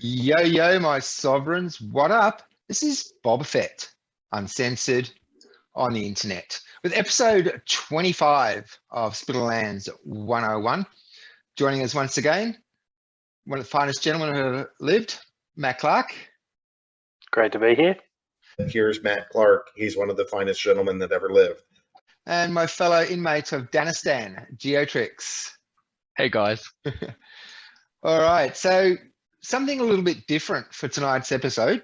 Yo, yo, my sovereigns, what up? This is Boba Fett, uncensored on the internet, with episode 25 of Splinterlands 101. Joining us once again, one of the finest gentlemen who have lived, Matt Clark. Great to be here. Here's Matt Clark. He's one of the finest gentlemen that ever lived. And my fellow inmate of Danistan, Geotrix. Hey, guys. All right, so something a little bit different for tonight's episode.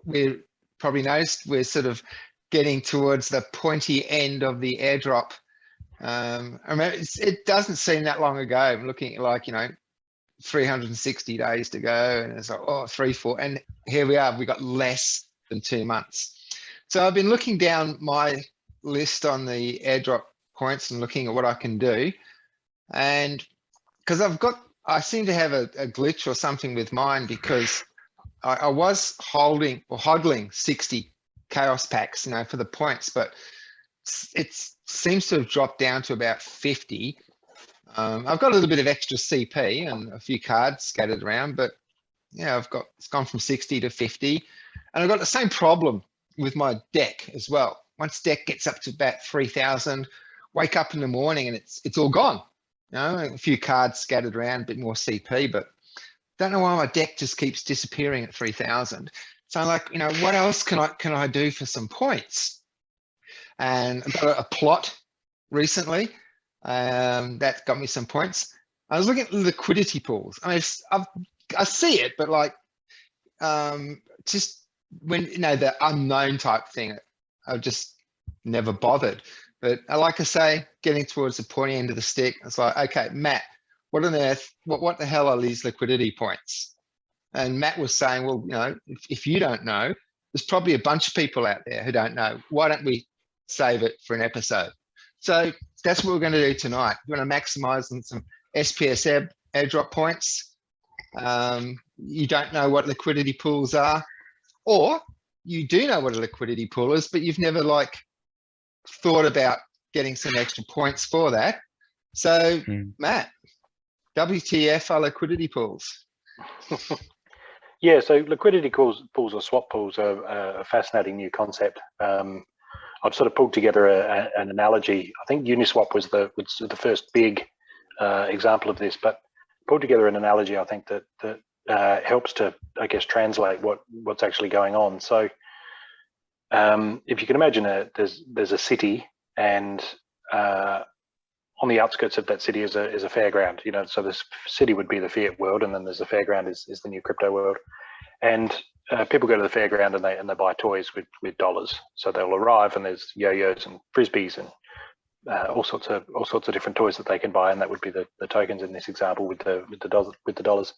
We probably noticed we're sort of getting towards the pointy end of the airdrop. I remember it doesn't seem that long ago. I'm looking at 360 days to go, and it's like, oh, 3, 4, and here we are. We got less than 2 months. So I've been looking down my list on the airdrop points and looking at what I can do, and because I seem to have a glitch or something with mine, because I was hodling 60 chaos packs, for the points, but it seems to have dropped down to about 50. I've got a little bit of extra CP and a few cards scattered around, but yeah, it's gone from 60 to 50, and I've got the same problem with my deck as well. Once deck gets up to about 3,000, wake up in the morning and it's all gone. A few cards scattered around, a bit more CP, but don't know why my deck just keeps disappearing at 3,000. So I'm like, what else can I do for some points? And I got a plot recently that got me some points. I was looking at liquidity pools. I mean, I see it, but just when the unknown type thing, I've just never bothered. But like I say, getting towards the pointy end of the stick, it's like, okay, Matt, what on earth, what the hell are these liquidity points? And Matt was saying, well, if you don't know, there's probably a bunch of people out there who don't know. Why don't we save it for an episode? So that's what we're going to do tonight. We're going to maximize on some SPS airdrop points. You don't know what liquidity pools are, or you do know what a liquidity pool is, but you've never thought about getting some extra points for that. So Matt, WTF are liquidity pools? Yeah, so liquidity pools or swap pools are a fascinating new concept. I've sort of pulled together an analogy. I think Uniswap was the first big example of this, but pulled together an analogy I think that helps to, I guess, translate what's actually going on. So if you can imagine, there's a city, and on the outskirts of that city is a fairground. So this city would be the fiat world, and then there's a fairground is the new crypto world. And people go to the fairground and they buy toys with dollars. So they'll arrive and there's yo-yos and frisbees and all sorts of different toys that they can buy, and that would be the tokens in this example with the dollars.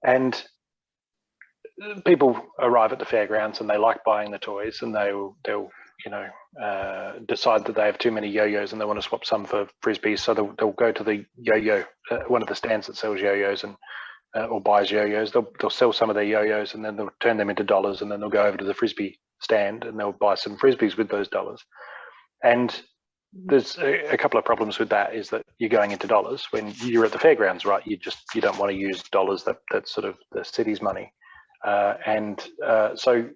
And people arrive at the fairgrounds and they like buying the toys, and they'll decide that they have too many yo-yos and they want to swap some for frisbees. So they'll go to the yo-yo, one of the stands that sells yo-yos and or buys yo-yos. They'll sell some of their yo-yos and then they'll turn them into dollars, and then they'll go over to the frisbee stand and they'll buy some frisbees with those dollars. And there's a couple of problems with that, is that you're going into dollars when you're at the fairgrounds, right? You don't want to use dollars. That's sort of the city's money. So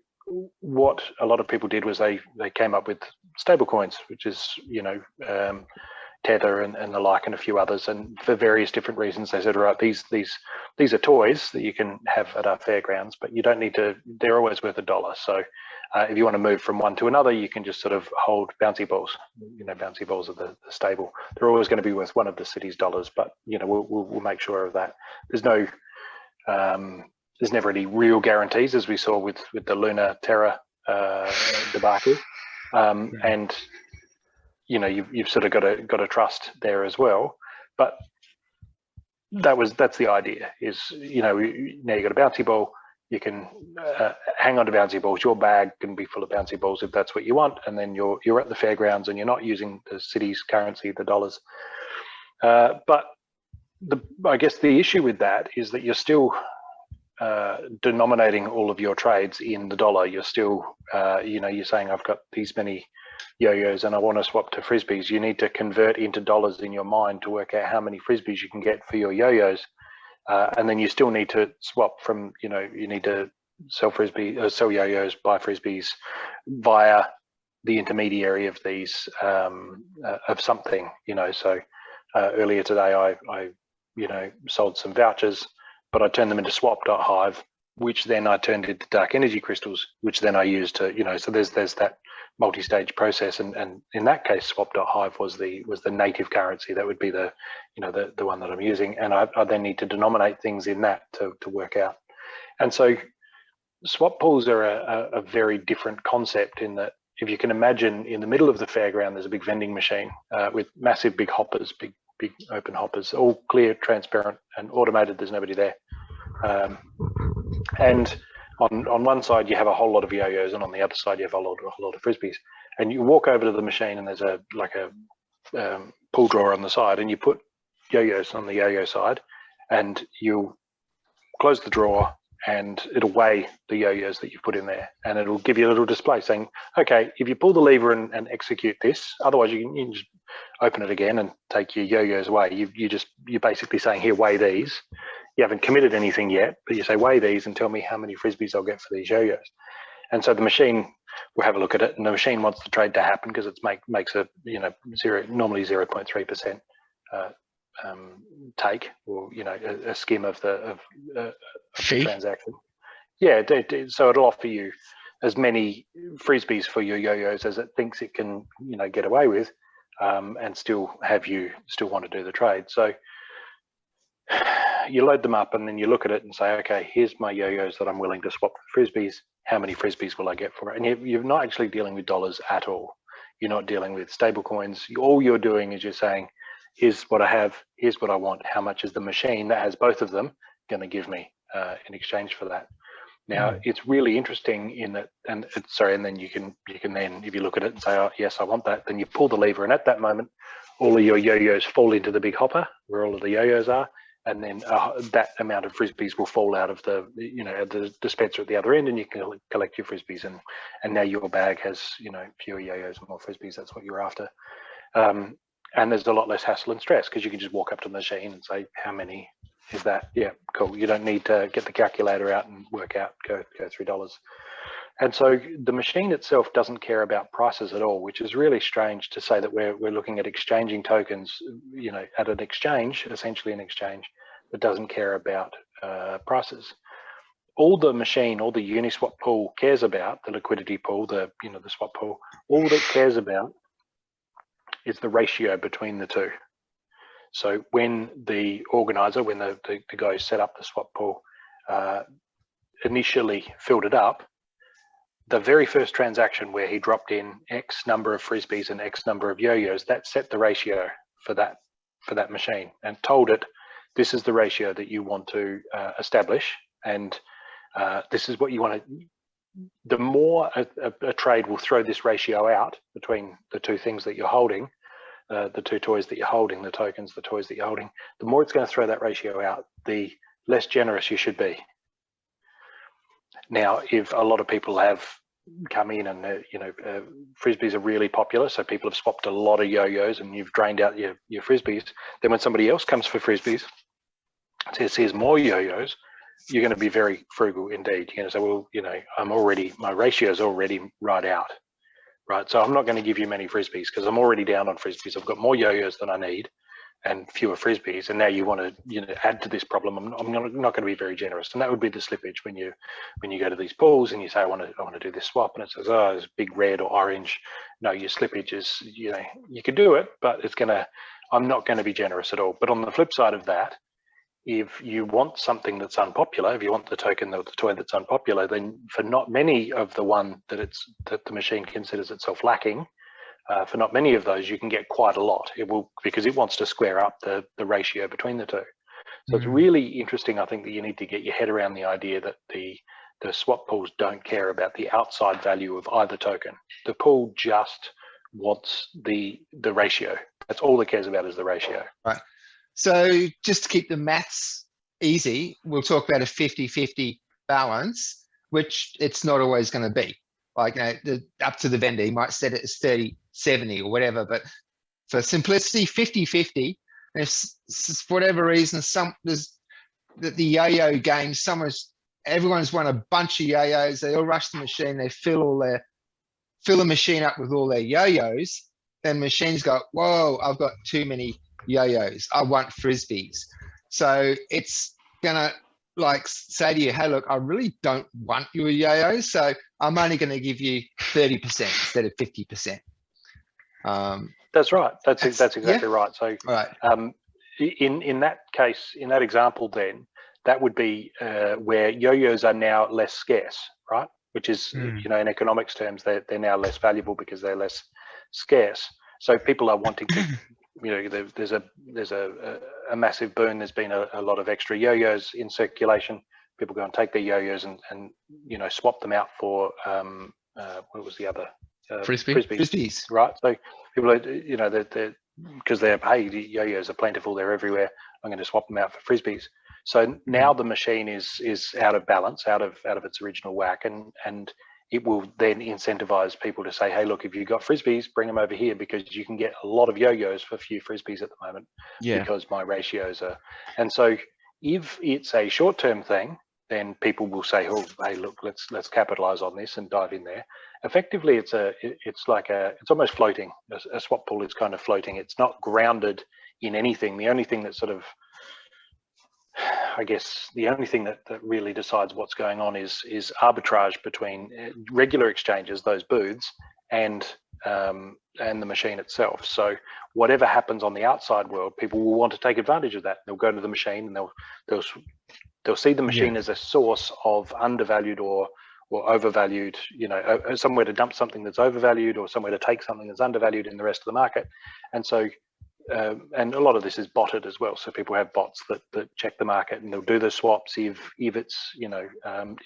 what a lot of people did was they came up with stable coins, which is Tether and the like, and a few others. And for various different reasons, they said, right, these are toys that you can have at our fairgrounds, but you don't need to. They're always worth $1. So if you want to move from one to another, you can just sort of hold bouncy balls. Bouncy balls are the stable. They're always going to be worth one of the city's dollars, but we'll make sure of that. There's never any real guarantees, as we saw with the Luna Terra debacle, and you've sort of got to trust there as well. But that's the idea. Is now you've got a bouncy ball. You can hang on to bouncy balls. Your bag can be full of bouncy balls if that's what you want, and then you're at the fairgrounds and you're not using the city's currency, the dollars. But I guess the issue with that is that you're still denominating all of your trades in the dollar. You're still, you're saying, I've got these many yo-yos and I want to swap to frisbees. You need to convert into dollars in your mind to work out how many frisbees you can get for your yo-yos. and then you still need to swap from, you need to sell sell yo-yos, buy frisbees via the intermediary of these of something, So earlier today, I sold some vouchers, but I turned them into swap.hive, which then I turned into dark energy crystals, which then I used to, so there's that multi-stage process, and in that case, swap.hive was the native currency. That would be the one that I'm using, and I then need to denominate things in that to work out. And so swap pools are a very different concept, in that if you can imagine, in the middle of the fairground there's a big vending machine with massive big hoppers, big open hoppers, all clear, transparent and automated. There's nobody there, and on one side you have a whole lot of yo-yos, and on the other side you have a lot of frisbees. And you walk over to the machine, and there's a pull drawer on the side, and you put yo-yos on the yo-yo side, and you close the drawer, and it'll weigh the yo-yos that you've put in there, and it'll give you a little display saying, okay, if you pull the lever and execute this, otherwise you can just open it again and take your yo-yos away. You're basically saying, here, weigh these. You haven't committed anything yet, but you say, weigh these and tell me how many frisbees I'll get for these yo-yos. And so the machine will have a look at it, and the machine wants the trade to happen because it makes a normally 0.3% take, or a skim of the transaction. Yeah, so it'll offer you as many frisbees for your yo-yos as it thinks it can get away with, and still want to do the trade. So you load them up, and then you look at it and say, okay, here's my yo-yos that I'm willing to swap for frisbees. How many frisbees will I get for it? And you're not actually dealing with dollars at all. You're not dealing with stable coins. All you're doing is you're saying, here's what I have, here's what I want. How much is the machine that has both of them going to give me in exchange for that? Now, it's really interesting in that, and then you can then, if you look at it and say, oh, yes, I want that, then you pull the lever, and at that moment, all of your yo-yos fall into the big hopper where all of the yo-yos are, and then that amount of frisbees will fall out of the the dispenser at the other end, and you can collect your frisbees, and now your bag has fewer yo-yos and more frisbees. That's what you're after. And there's a lot less hassle and stress, because you can just walk up to the machine and say, how many is that? Yeah, cool. You don't need to get the calculator out and work out, go $3. And so the machine itself doesn't care about prices at all, which is really strange to say that we're looking at exchanging tokens, at an exchange, essentially an exchange, that doesn't care about prices. All the machine, all the Uniswap pool cares about, the liquidity pool, the swap pool, all that cares about is the ratio between the two. So when the organizer, when the guy who set up the swap pool initially filled it up, the very first transaction where he dropped in X number of frisbees and X number of yo-yos, that set the ratio for that machine, and told it, this is the ratio that you want to establish, and this is what you want to. The more a trade will throw this ratio out between the two things that you're holding, the two toys that you're holding, the tokens, the toys that you're holding, the more it's going to throw that ratio out, the less generous you should be. Now, if a lot of people have come in and frisbees are really popular, so people have swapped a lot of yo-yos and you've drained out your frisbees, then when somebody else comes for frisbees, says here's more yo-yos, you're going to be very frugal indeed. You're going to say, well, my ratio is already right out, right? So I'm not going to give you many frisbees because I'm already down on frisbees. I've got more yo-yos than I need and fewer frisbees, and now you want to add to this problem. I'm not going to be very generous, and that would be the slippage when you go to these pools and you say I want to do this swap, and it says, oh, it's big red or orange. No, your slippage is you could do it, but I'm not going to be generous at all. But on the flip side of that, if you want something that's unpopular, if you want the token or the toy that's unpopular, then for not many of the one that the machine considers itself lacking, for not many of those, you can get quite a lot. It will, because it wants to square up the ratio between the two. So it's really interesting, I think, that you need to get your head around the idea that the swap pools don't care about the outside value of either token. The pool just wants the ratio. That's all it cares about, is the ratio. Right. So just to keep the maths easy, we'll talk about a 50-50 balance, which it's not always going to be. Like up to the vendor, he might set it as 30-70 or whatever. But for simplicity, 50-50. If for whatever reason there's the yo-yo game, everyone's won a bunch of yo-yos. They all rush the machine. They fill the machine up with all their yo-yos. Then machines go, whoa, I've got too many yo-yos. I want frisbees. So it's gonna like say to you, hey, look, I really don't want your yo-yos, so I'm only going to give you 30% instead of 50%. That's right. That's exactly right. So, right. In that case, in that example, then that would be where yo-yos are now less scarce, right? Which is, you know, in economics terms, they're now less valuable because they're less scarce. So people are wanting to, you know, there's a massive boom. There's been a lot of extra yo-yos in circulation. People go and take their yo-yos and you know, swap them out for what was the other? Frisbees. Right. So people are, you know, they're because they're paid, yo-yos are plentiful, they're everywhere. I'm going to swap them out for frisbees. So now the machine is out of balance, out of its original whack, and it will then incentivize people to say, hey, look, if you've got frisbees, bring them over here because you can get a lot of yo-yos for few frisbees at the moment because my ratios are. And so if it's a short-term thing, then people will say, oh, hey, look, let's capitalize on this and dive in there. Effectively, it's almost floating. A swap pool is kind of floating. It's not grounded in anything. The only thing that sort of, I guess, the only thing that really decides what's going on is arbitrage between regular exchanges, those booths, and the machine itself. So whatever happens on the outside world, people will want to take advantage of that. They'll go to the machine and they'll see the machine as a source of undervalued or overvalued, you know, somewhere to dump something that's overvalued or somewhere to take something that's undervalued in the rest of the market. And so, and a lot of this is botted as well. So people have bots that check the market and they'll do the swaps if it's, you know,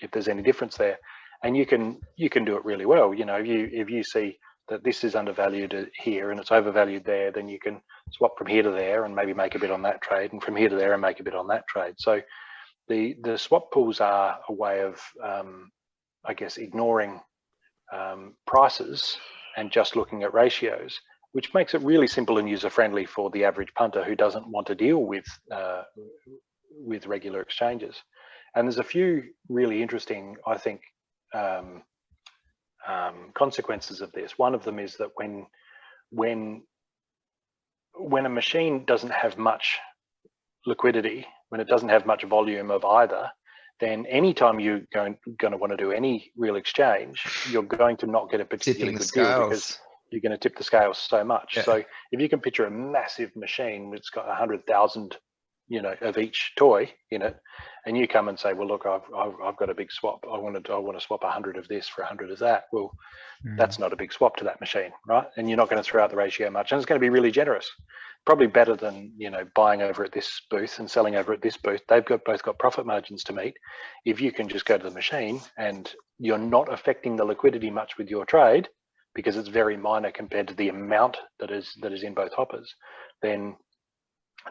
if there's any difference there. And you can do it really well. You know, if you see that this is undervalued here and it's overvalued there, then you can swap from here to there and maybe make a bit on that trade, and from here to there and make a bit on that trade. So the swap pools are a way of I guess ignoring prices and just looking at ratios, which makes it really simple and user-friendly for the average punter who doesn't want to deal with regular exchanges. And there's a few really interesting, I think, consequences of this. One of them is that when a machine doesn't have much liquidity, when it doesn't have much volume of either, then anytime you're going to want to do any real exchange, you're going to not get a particularly good deal because you're going to tip the scales so much. Yeah. So if you can picture a massive machine that's got 100,000, you know, of each toy in it, and you come and say, well, look, I've got a big swap. I want to swap 100 of this for 100 of that. Well, that's not a big swap to that machine, right? And you're not going to throw out the ratio much, and it's going to be really generous. Probably better than, you know, buying over at this booth and selling over at this booth. They've both got profit margins to meet. If you can just go to the machine and you're not affecting the liquidity much with your trade because it's very minor compared to the amount that is in both hoppers, then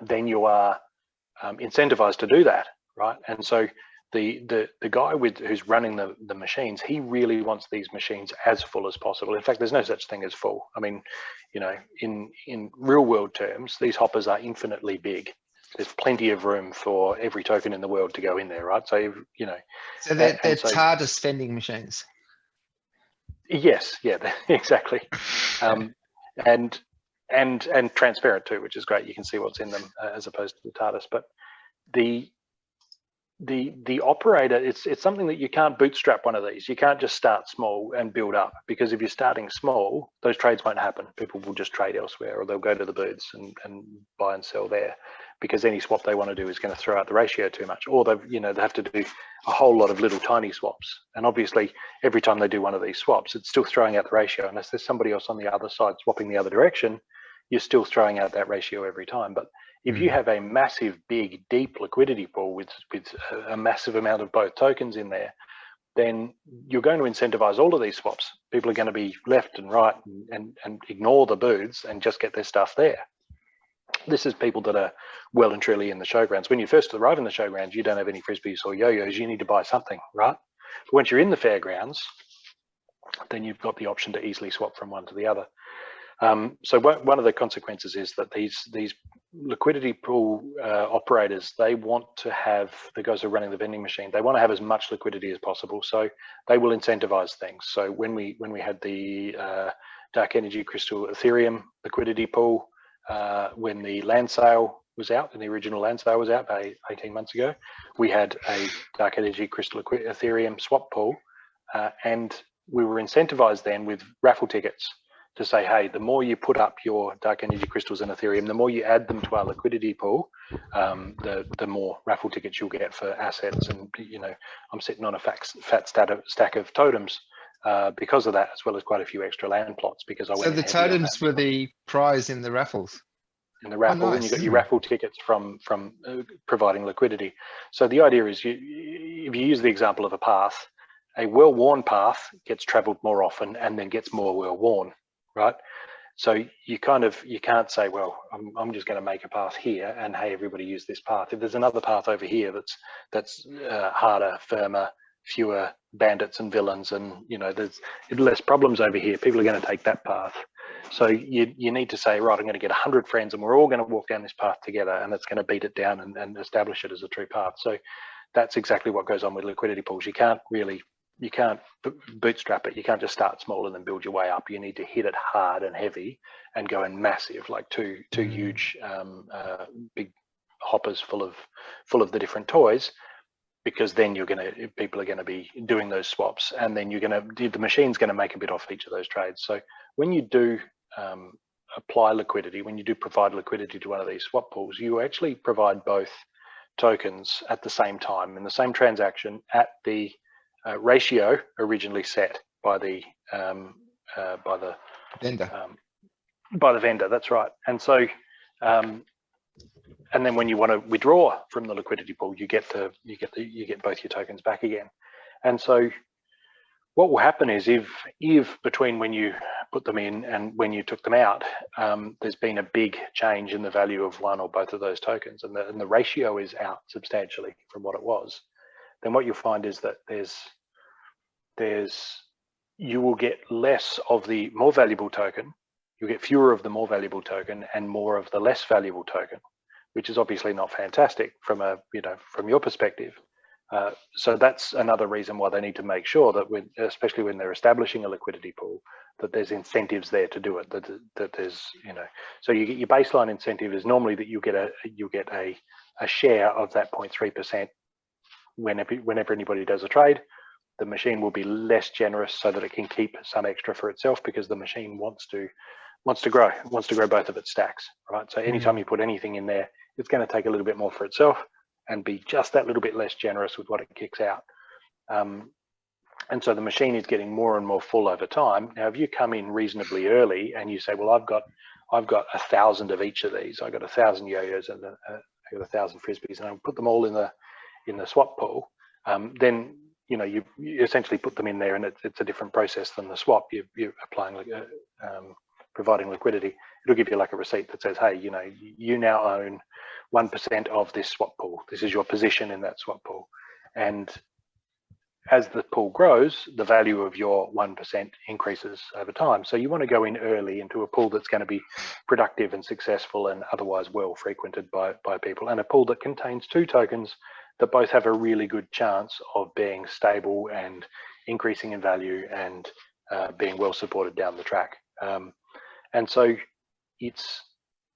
you are incentivized to do that, right? And so the guy who's running the machines, he really wants these machines as full as possible. In fact, there's no such thing as full. I mean, you know, in real world terms, these hoppers are infinitely big. There's plenty of room for every token in the world to go in there, right? So, you know, so they're target spending machines. Yes, yeah, exactly. And transparent too, which is great. You can see what's in them as opposed to the TARDIS. But the operator, it's something that you can't bootstrap one of these. You can't just start small and build up, because if you're starting small, those trades won't happen. People will just trade elsewhere, or they'll go to the booths and buy and sell there, because any swap they want to do is going to throw out the ratio too much, or they have to do a whole lot of little tiny swaps. And obviously every time they do one of these swaps, it's still throwing out the ratio. Unless there's somebody else on the other side swapping the other direction, you're still throwing out that ratio every time. But if you have a massive, big, deep liquidity pool with a massive amount of both tokens in there, then you're going to incentivize all of these swaps. People are going to be left and right and ignore the booths and just get their stuff there. This is people that are well and truly in the showgrounds. When you first arrive in the showgrounds, you don't have any frisbees or yo-yos. You need to buy something, right? But once you're in the fairgrounds, then you've got the option to easily swap from one to the other. So one of the consequences is that these liquidity pool operators, they want to have, the guys who are running the vending machine, they want to have as much liquidity as possible. So they will incentivize things. So when we had the dark energy crystal Ethereum liquidity pool, when the land sale was out, and the original land sale was out about 18 months ago, we had a dark energy crystal Ethereum swap pool, and we were incentivized then with raffle tickets to say, hey, the more you put up your dark energy crystals in Ethereum, the more you add them to our liquidity pool, the more raffle tickets you'll get for assets. And I'm sitting on a fat stack of totems because of that, as well as quite a few extra land plots, because I went. So the totems were the prize in the raffles. In the raffle, and you got your raffle tickets from providing liquidity. So the idea is, if you use the example of a path, a well-worn path gets traveled more often and then gets more well-worn, right? So you can't say, well, I'm just going to make a path here and hey, everybody use this path. If there's another path over here that's harder, firmer, fewer bandits and villains, and there's less problems over here, people are going to take that path. So you need to say, right, I'm going to get 100 friends and we're all going to walk down this path together, and it's going to beat it down and establish it as a true path. So that's exactly what goes on with liquidity pools. You can't bootstrap it. You can't just start small and then build your way up. You need to hit it hard and heavy and go in massive, like two huge big hoppers full of the different toys, because then people are going to be doing those swaps, and then the machine's going to make a bit off each of those trades. So when you do apply liquidity, when you do provide liquidity to one of these swap pools, you actually provide both tokens at the same time in the same transaction at the ratio originally set by the vendor. By the vendor, that's right. And so, and then when you want to withdraw from the liquidity pool, you get both your tokens back again. And so, what will happen is if between when you put them in and when you took them out, there's been a big change in the value of one or both of those tokens, and the ratio is out substantially from what it was, then what you'll find is that you will get less of the more valuable token, you'll get fewer of the more valuable token and more of the less valuable token, which is obviously not fantastic from your perspective. So that's another reason why they need to make sure that especially when they're establishing a liquidity pool, that there's incentives there to do it. That there's so you get your baseline incentive is normally that you get a share of that 0.3% whenever anybody does a trade. The machine will be less generous so that it can keep some extra for itself, because the machine wants to grow both of its stacks, right? So anytime you put anything in there, it's going to take a little bit more for itself and be just that little bit less generous with what it kicks out. And so the machine is getting more and more full over time. Now, if you come in reasonably early and you say, well, I've got 1,000 of each of these, I've got 1,000 yo-yos and I've got 1,000 frisbees, and I'll put them all in the swap pool, then you essentially put them in there, and it's a different process than the swap. You're applying providing liquidity. It'll give you like a receipt that says, hey, you now own 1% of this swap pool. This is your position in that swap pool. And as the pool grows, the value of your 1% increases over time. So you want to go in early into a pool that's going to be productive and successful and otherwise well frequented by people, and a pool that contains two tokens that both have a really good chance of being stable and increasing in value and being well supported down the track. And so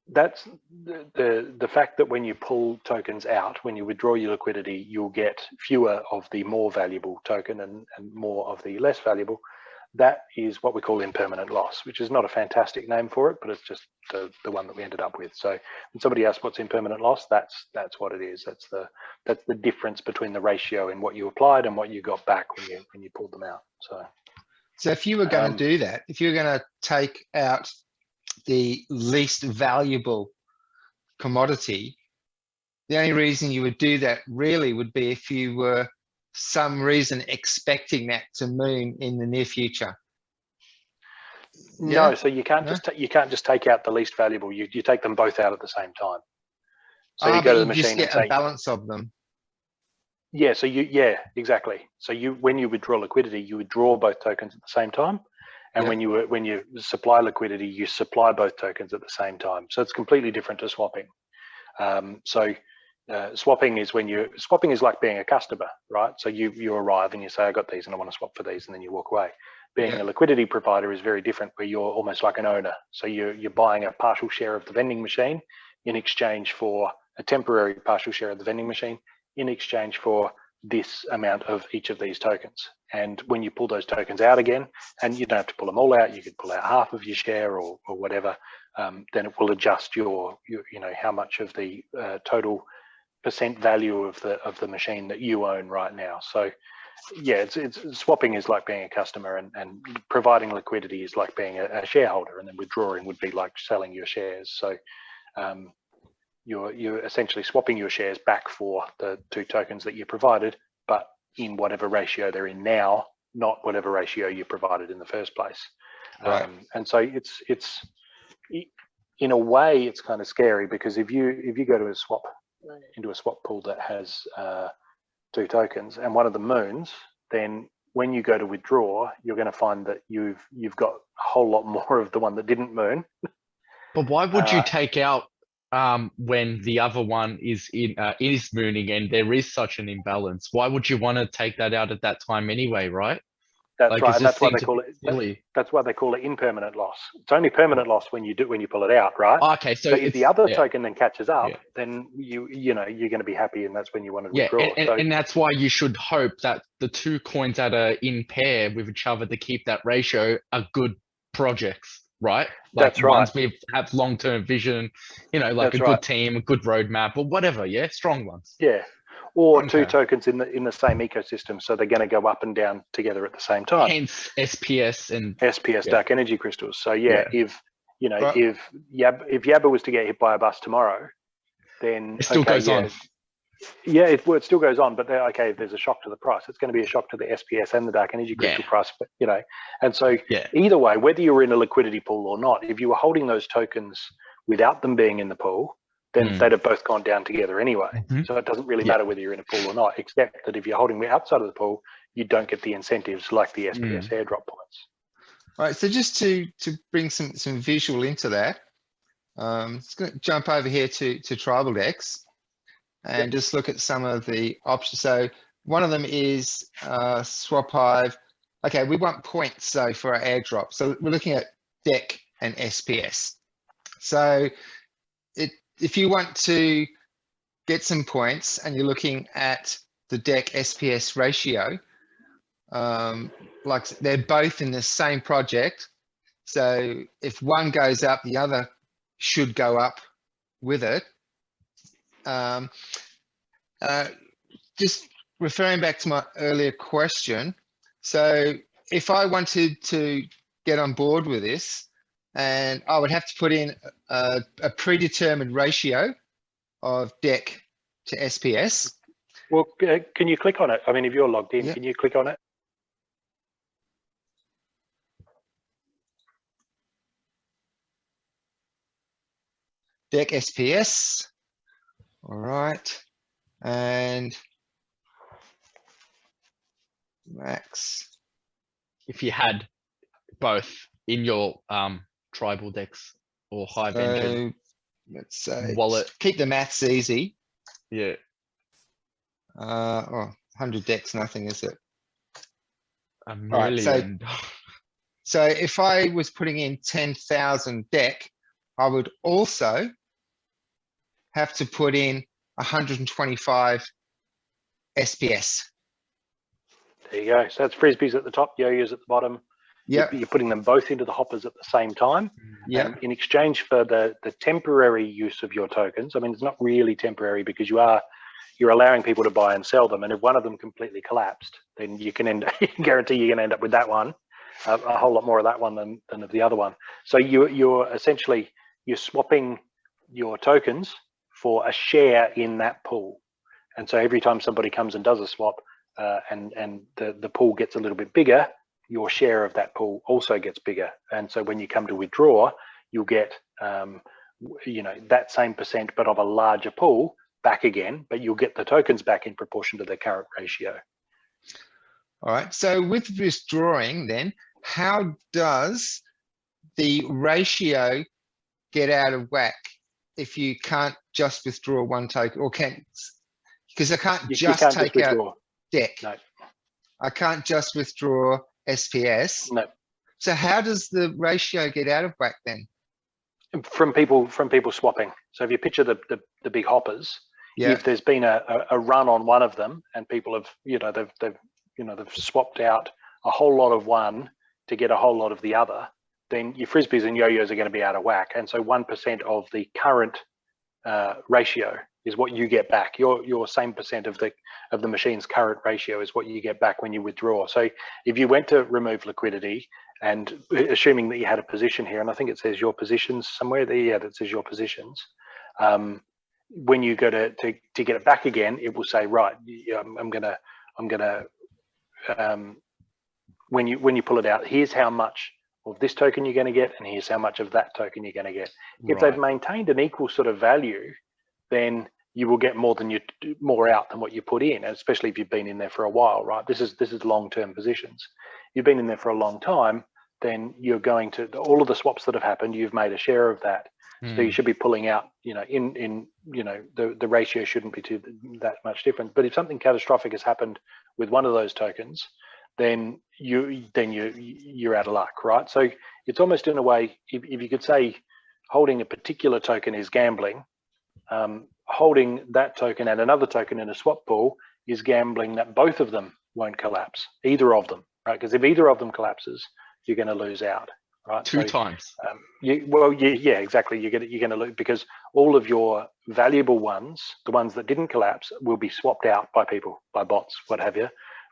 that's the fact that when you pull tokens out, when you withdraw your liquidity, you'll get fewer of the more valuable token and more of the less valuable. That is what we call impermanent loss, which is not a fantastic name for it, but it's just the one that we ended up with. So when somebody asks what's impermanent loss, that's what it is. That's the difference between the ratio in what you applied and what you got back when you pulled them out. So if you were going to do that, if you were going to take out the least valuable commodity, the only reason you would do that really would be if you were some reason expecting that to moon in the near future. No, so you can't just take out the least valuable. You take them both out at the same time. So you go to the machine and say, a balance of them. Yeah. So exactly. So when you withdraw liquidity, you withdraw both tokens at the same time, and when you supply liquidity, you supply both tokens at the same time. So it's completely different to swapping. Swapping is swapping is like being a customer, right? So you arrive and you say, I got these and I want to swap for these, and then you walk away. Being a liquidity provider is very different, where you're almost like an owner. So you're buying a partial share of the vending machine in exchange for a temporary partial share of the vending machine in exchange for this amount of each of these tokens. And when you pull those tokens out again, and you don't have to pull them all out, you could pull out half of your share or whatever, then it will adjust your how much of the total percent value of the machine that you own right now. So yeah, it's swapping is like being a customer, and providing liquidity is like being a shareholder, and then withdrawing would be like selling your shares. So you're essentially swapping your shares back for the 2 tokens that you provided, but in whatever ratio they're in now, not whatever ratio you provided in the first place. Right. And so it's in a way it's kind of scary, because if you go to a swap into a swap pool that has 2 tokens and one of them moons, then when you go to withdraw, you're going to find that you've got a whole lot more of the one that didn't moon. But why would you take out when the other one is mooning and there is such an imbalance? Why would you want to take that out at that time anyway, right? That's Like, right, and that's why seems they call it silly. that's why they call it impermanent loss. It's only permanent loss when you pull it out, right? Okay, so if the other yeah. token then catches up, then you're going to be happy, and that's when you want to withdraw. And that's why you should hope that the 2 coins that are in pair with each other to keep that ratio are good projects, right? Like, that's right. Ones we have long-term vision, like that's a good team, a good roadmap, or whatever. Yeah, strong ones. Yeah, or Okay. 2 tokens in the same ecosystem, so they're going to go up and down together at the same time. Hence SPS and SPS dark energy crystals. So if Right. if Yabba was to get hit by a bus tomorrow, then it still goes on. Yeah, it still goes on, but if there's a shock to the price, it's going to be a shock to the SPS and the dark energy crystal price. But and so either way, whether you're in a liquidity pool or not, if you were holding those tokens without them being in the pool, then they'd have both gone down together anyway. So it doesn't really matter whether you're in a pool or not, except that if you're holding them outside of the pool, you don't get the incentives like the SPS airdrop points. All right, so just to bring some visual into that, just going to jump over here to Tribal Decks and just look at some of the options. So one of them is Swap Hive. Okay, we want points so for our airdrop. So we're looking at deck and SPS. So if you want to get some points and you're looking at the deck SPS ratio, like they're both in the same project. So if one goes up, the other should go up with it. Just referring back to my earlier question. So if I wanted to get on board with this, and I would have to put in a predetermined ratio of deck to SPS. Well, can you click on it? I mean, if you're logged in, can you click on it? Deck SPS. All right. And max. If you had both in your tribal decks or Hive engine, let's say wallet, keep the maths easy. Yeah. 100 decks, nothing, is it? A million. Right, so if I was putting in 10,000 deck, I would also have to put in 125 SPS. There you go. So that's frisbees at the top, yo-yos at the bottom. Yep. You're putting them both into the hoppers at the same time. Yeah. In exchange for the temporary use of your tokens. I mean, it's not really temporary because you're allowing people to buy and sell them. And if one of them completely collapsed, then you can guarantee you're going to end up with that one, a whole lot more of that one than of the other one. So you're essentially swapping your tokens for a share in that pool. And so every time somebody comes and does a swap, and the pool gets a little bit bigger, your share of that pool also gets bigger. And so when you come to withdraw, you'll get that same percent, but of a larger pool back again, but you'll get the tokens back in proportion to the current ratio. All right. So with withdrawing then, how does the ratio get out of whack if you can't just withdraw one token, or can't, because I can't You just can't take just out withdraw. deck. No. I can't just withdraw SPS. No. So how does the ratio get out of whack then? From people swapping. So if you picture the big hoppers, Yeah. if there's been a run on one of them and people have, they've swapped out a whole lot of one to get a whole lot of the other, then your frisbees and yo-yos are going to be out of whack. And so 1% of the current ratio is what you get back. Your same percent of the machine's current ratio is what you get back when you withdraw. So if you went to remove liquidity, and assuming that you had a position here, and I think it says your positions somewhere there, yeah, that says your positions. When you go to get it back again, it will say, right, I'm gonna when you pull it out, here's how much of this token you're going to get, and here's how much of that token you're going to get. If they've maintained an equal sort of value, then you will get more out than what you put in, especially if you've been in there for a while, right? This is long-term positions. You've been in there for a long time, then you're going to, all of the swaps that have happened, you've made a share of that. So you should be pulling out, the ratio shouldn't be that much different. But if something catastrophic has happened with one of those tokens, then you're out of luck, right? So it's almost in a way, if you could say holding a particular token is gambling, holding that token and another token in a swap pool is gambling that both of them won't collapse, either of them, right? Because if either of them collapses, you're going to lose out, right? Two times. Yeah, exactly. You're going to lose because all of your valuable ones, the ones that didn't collapse, will be swapped out by people, by bots, what have you,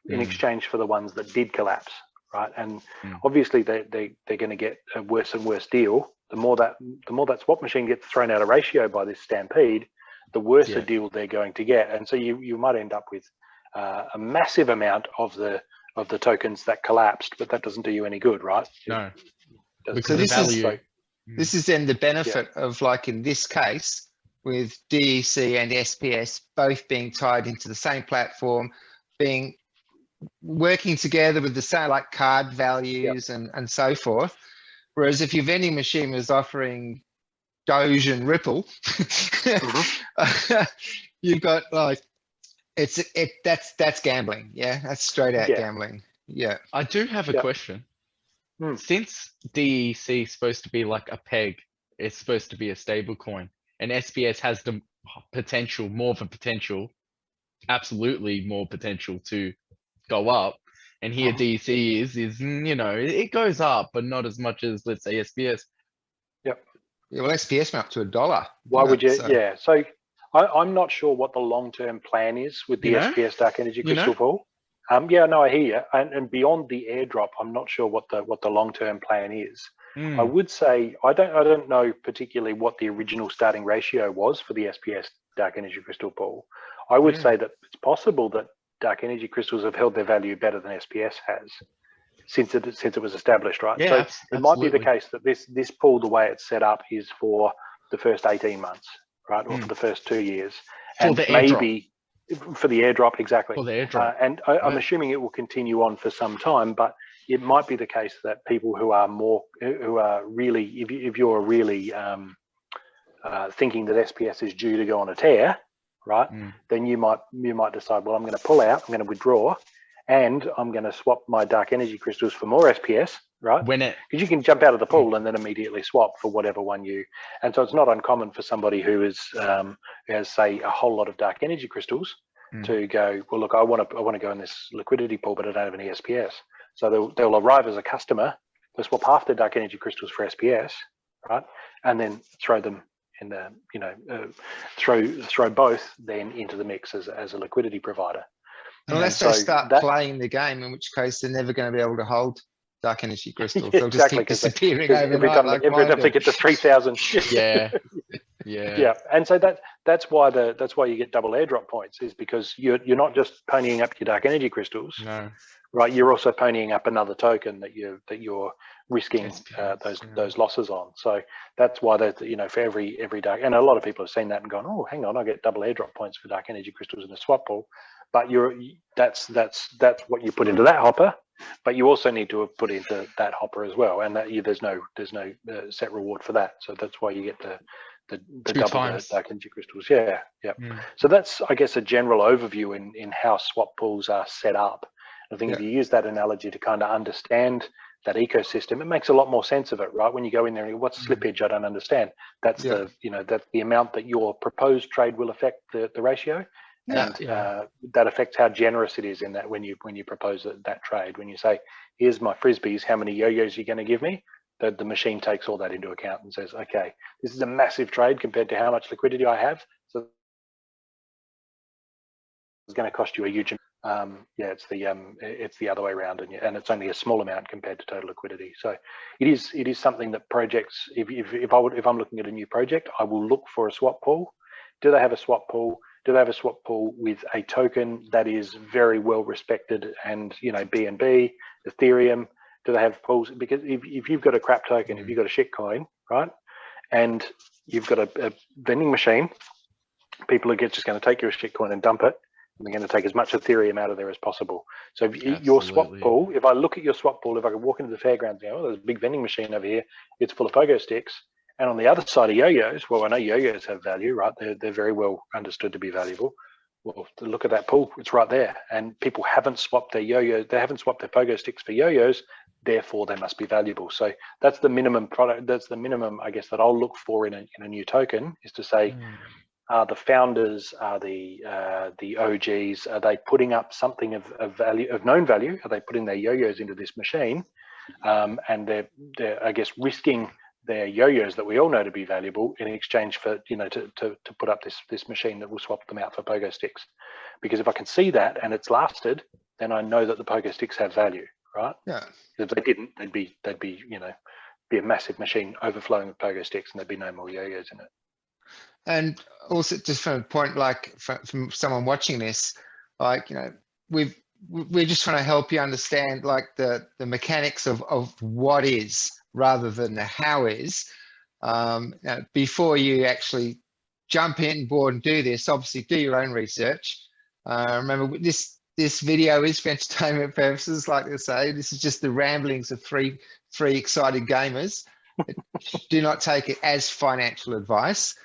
in exchange for the ones that did collapse, right? And obviously they're going to get a worse and worse deal. The more that swap machine gets thrown out of ratio by this stampede, the worse a deal they're going to get. And so you might end up with a massive amount of the tokens that collapsed, but that doesn't do you any good, right? No. So this is then the benefit of, like in this case, with DEC and SPS both being tied into the same platform, working together with the same like card values and so forth. Whereas if your vending machine was offering Doge and Ripple, you've got like that's gambling. Yeah, that's straight out gambling. Yeah. I do have a question. Since DEC is supposed to be like a peg, it's supposed to be a stable coin, and SPS has the potential, more of a potential, absolutely more potential to go up, and here DEC is it goes up, but not as much as, let's say, SPS. Yeah, well, SPS went up to $1. Why would you? So. So I'm not sure what the long-term plan is with the SPS Dark Energy Crystal Pool. I hear you. And beyond the airdrop, I'm not sure what the long-term plan is. I would say I don't know particularly what the original starting ratio was for the SPS Dark Energy Crystal Pool. I would say that it's possible that Dark Energy crystals have held their value better than SPS has since it was established, right? Yeah, so it might be the case that this pool, the way it's set up, is for the first 18 months, right, or for the first 2 years, and maybe for the airdrop, exactly. For the airdrop, and I'm assuming it will continue on for some time, but it might be the case that people who are really, if you're really thinking that SPS is due to go on a tear, right, then you might decide, well, I'm going to pull out, I'm going to withdraw, and I'm going to swap my dark energy crystals for more SPS, right? Because you can jump out of the pool and then immediately swap for whatever one and so it's not uncommon for somebody who has, say, a whole lot of dark energy crystals to go, well, look, I want to go in this liquidity pool, but I don't have any SPS. So they'll arrive as a customer, they'll swap half their dark energy crystals for SPS, right, and then throw them in the throw both then into the mix as a liquidity provider. Unless they start playing the game, in which case they're never going to be able to hold dark energy crystals. They'll just keep disappearing overnight. Every time they get to 3,000. Yeah. And so that's why you get double airdrop points, is because you're not just ponying up your dark energy crystals. No. Right, you're also ponying up another token that you're risking those losses on. So that's why for every dark, and a lot of people have seen that and gone, oh, hang on, I get double airdrop points for dark energy crystals in a swap pool. But that's what you put into that hopper. But you also need to put into that hopper as well, and there's no set reward for that. So that's why you get the Two double times. the dark energy crystals. Yeah. Mm. So that's, I guess, a general overview in how swap pools are set up. I think if you use that analogy to kind of understand that ecosystem, it makes a lot more sense of it, right? When you go in there and you go, what's slippage? I don't understand. That's the, you know, that's the amount that your proposed trade will affect the ratio. And that affects how generous it is in that when you propose that trade. When you say, here's my frisbees, how many yo-yos are you going to give me? The machine takes all that into account and says, okay, this is a massive trade compared to how much liquidity I have. So it's going to cost you a huge it's the other way around, and it's only a small amount compared to total liquidity. So it is something that projects, if I'm looking at a new project, I will look for a swap pool. Do they have a swap pool? Do they have a swap pool with a token that is very well respected, and, you know, BNB, Ethereum? Do they have pools? Because if you've got a crap token, if you've got a shit coin, right, and you've got a vending machine, people are just going to take your shit coin and dump it, and they're going to take as much Ethereum out of there as possible. So if your swap pool, if I look at your swap pool, if I could walk into the fairgrounds and go, oh, there's a big vending machine over here, it's full of pogo sticks. And on the other side of yo-yos, well, I know yo-yos have value, right? They're very well understood to be valuable. Well, look at that pool, it's right there. And people haven't swapped their yo-yos, they haven't swapped their pogo sticks for yo-yos, therefore they must be valuable. So that's the minimum product, that's the minimum, I guess, that I'll look for in a new token, is to say, are the founders, are the OGs, are they putting up something of value, of known value? Are they putting their yo-yos into this machine? And they're, I guess, risking their yo-yos that we all know to be valuable in exchange for, you know, to put up this machine that will swap them out for pogo sticks. Because if I can see that and it's lasted, then I know that the pogo sticks have value, right? Yeah. If they didn't, they'd be you know, be a massive machine overflowing with pogo sticks, and there'd be no more yo-yos in it. And also, just from a point, like from someone watching this, like, you know, we're just trying to help you understand, like, the mechanics of what is, rather than the how is. Before you actually jump in board and do this, obviously do your own research. Remember, this video is for entertainment purposes. Like I say, this is just the ramblings of three excited gamers. Do not take it as financial advice.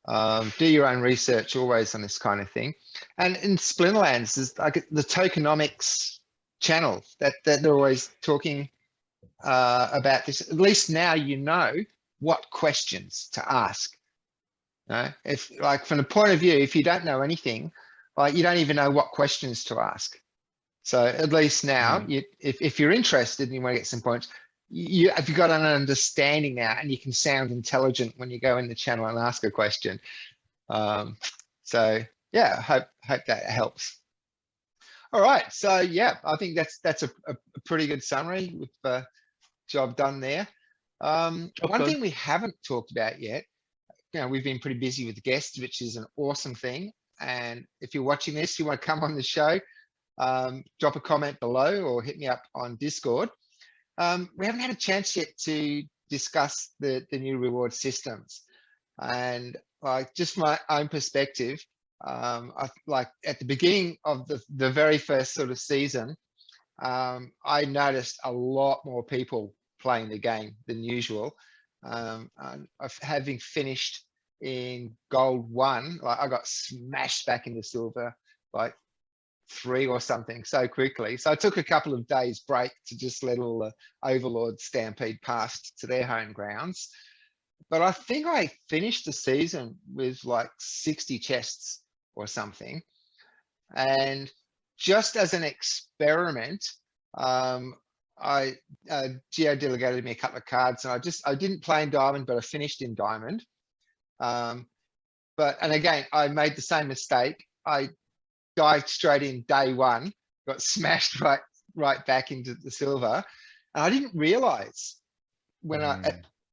Do your own research always on this kind of thing. And in Splinterlands, there's like the tokenomics channel that they're always talking about this. At least now you know what questions to ask. If, like, from the point of view, if you don't know anything, like, you don't even know what questions to ask. So at least now, if you're interested and you want to get some points, if you've got an understanding now, and you can sound intelligent when you go in the channel and ask a question. So yeah, hope that helps. All right, so yeah, I think that's a pretty good summary with job done there. One thing we haven't talked about yet, you know, we've been pretty busy with guests, which is an awesome thing. And if you're watching this, you want to come on the show, drop a comment below or hit me up on Discord. We haven't had a chance yet to discuss the new reward systems, and like, just my own perspective, like at the beginning of the very first sort of season, I noticed a lot more people playing the game than usual. Having finished in gold 1, like, I got smashed back into silver like 3 or something so quickly. So I took a couple of days break to just let all the overlords stampede past to their home grounds. But I think I finished the season with like 60 chests or something. And just as an experiment, I Geo delegated me a couple of cards, and I didn't play in diamond, but I finished in diamond. And again, I made the same mistake. I dived straight in day 1, got smashed right back into the silver, and I didn't realize when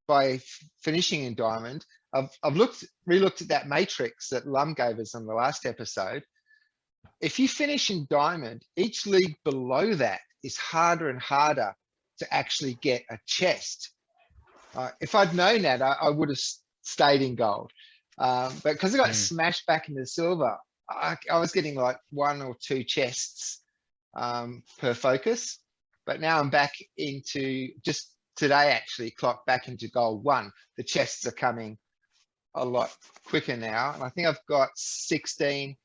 by finishing in diamond, I've re-looked at that matrix that Lum gave us on the last episode. If you finish in diamond, each league below that is harder and harder to actually get a chest. If I'd known that, I would have stayed in gold. But because I got smashed back into silver, I was getting like 1 or 2 chests per focus. But now I'm back into, just today actually, clocked back into gold 1. The chests are coming a lot quicker now. And I think I've got 16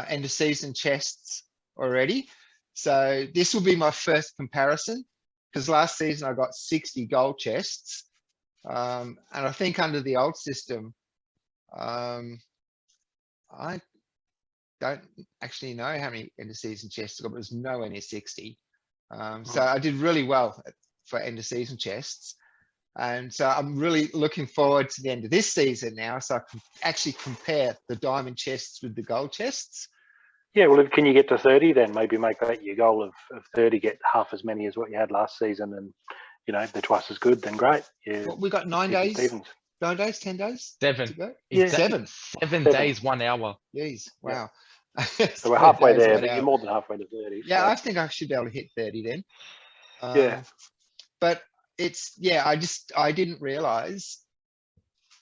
end of season chests already. So this will be my first comparison, because last season I got 60 gold chests. And I think under the old system, I don't actually know how many end of season chests I got, but it was nowhere near 60. So I did really well for end of season chests. And so I'm really looking forward to the end of this season now, so I can actually compare the diamond chests with the gold chests. Yeah, well, can you get to 30 then? Maybe make that your goal of 30, get half as many as what you had last season, and you know, if they're twice as good, then great. Yeah, Well, we got 9 days, 9 days, 10 days 7 to go. Yeah. 7 days, 1 hour. Jeez, wow. So we're halfway 7 days, there, 1 but hour. you're more than halfway to 30. Yeah, so. I think I should be able to hit 30 then. Yeah. But it's, yeah, I didn't realize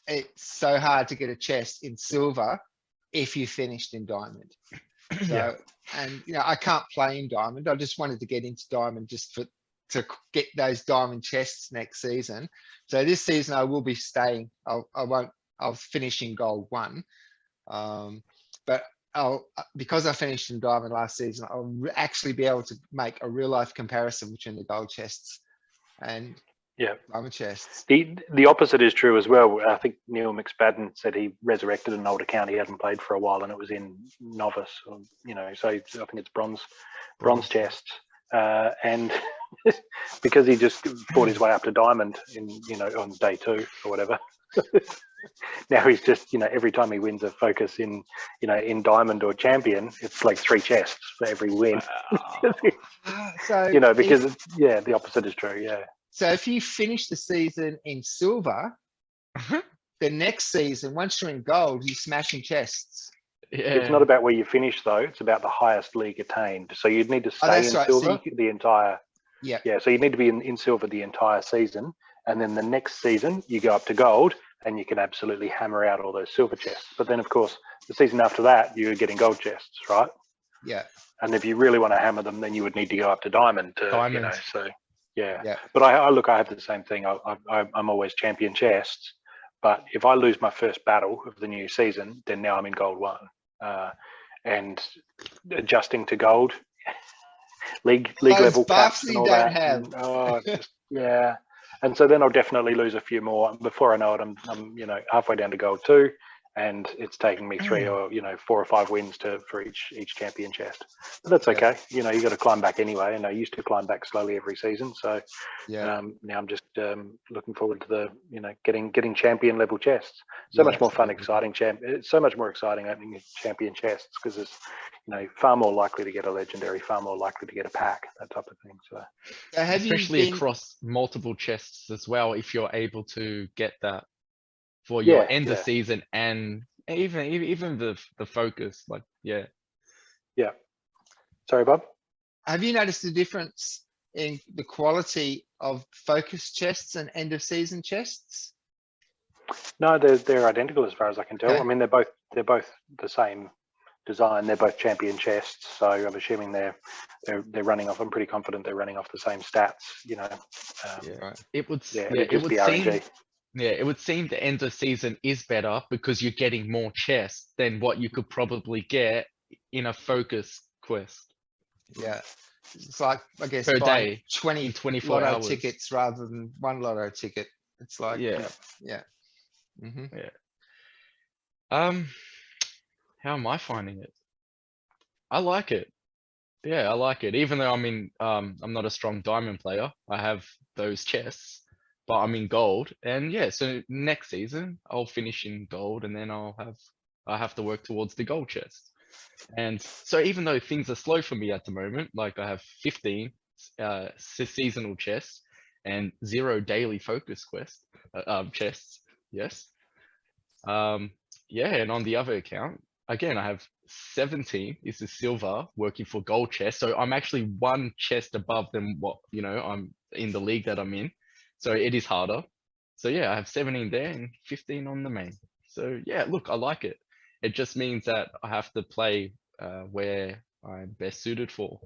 it's so hard to get a chest in silver if you finished in diamond. So, Yeah. and you know, I can't play in diamond. I just wanted to get into diamond just to get those diamond chests next season. So this season I will be staying. I'll finish in gold 1. But because I finished in diamond last season, I'll actually be able to make a real life comparison between the gold chests and diamond chests. The opposite is true as well. I think Neil McSpadden said he resurrected an old account he hadn't played for a while, and it was in novice, or, you know, so I think it's bronze chests, and because he just fought his way up to diamond in, you know, on day 2 or whatever. Now he's just, you know, every time he wins a focus in, you know, in diamond or champion, it's like 3 chests for every win. So you know, because the opposite is true. Yeah. So if you finish the season in silver, the next season, once you're in gold, you're smashing chests. Yeah. It's not about where you finish though; it's about the highest league attained. So you'd need to stay in silver the entire. Yeah. Yeah. So you need to be in silver the entire season, and then the next season you go up to gold, and you can absolutely hammer out all those silver chests. But then, of course, the season after that, you're getting gold chests, right? Yeah. And if you really want to hammer them, then you would need to go up to diamond. You know, so yeah. But I have the same thing. I'm always champion chests. But if I lose my first battle of the new season, then now I'm in gold 1. And adjusting to gold, league level caps and all that. And, and so then I'll definitely lose a few more. Before I know it, I'm you know, halfway down to gold 2, and it's taking me 3 or, you know, 4 or 5 wins for each champion chest. But that's okay. You know, you got to climb back anyway, and I used to climb back slowly every season. So now I'm just looking forward to the, you know, getting champion level chests. So much more fun, exciting It's so much more exciting opening champion chests, because it's, you know, far more likely to get a legendary, far more likely to get a pack, that type of thing. So especially across multiple chests as well, if you're able to get that for your end of season, and even the focus, like yeah. Sorry, Bob. Have you noticed the difference in the quality of focus chests and end of season chests? No, they're identical as far as I can tell. Okay. I mean, they're both the same design. They're both champion chests, so I'm assuming they're running off. I'm pretty confident they're running off the same stats. You know, Right. It would it would seem. Yeah, it would seem the end of season is better because you're getting more chests than what you could probably get in a focus quest. Yeah. It's like, I guess, Per buying day, 20 in 24 lotto hours. tickets rather than 1 lotto ticket. It's like, Yeah. How am I finding it? I like it. Yeah, I like it. Even though I'm not a strong diamond player, I have those chests, but I'm in gold. And yeah, so next season I'll finish in gold, and then I have to work towards the gold chest. And so even though things are slow for me at the moment, like I have 15 seasonal chests and 0 daily focus quest chests. Yes. Yeah, and on the other account, again, I have 17. This is silver working for gold chest. So I'm actually 1 chest above than what, you know, I'm in the league that I'm in. So it is harder. So yeah, I have 17 there and 15 on the main. So yeah, look, I like it. It just means that I have to play where I'm best suited for.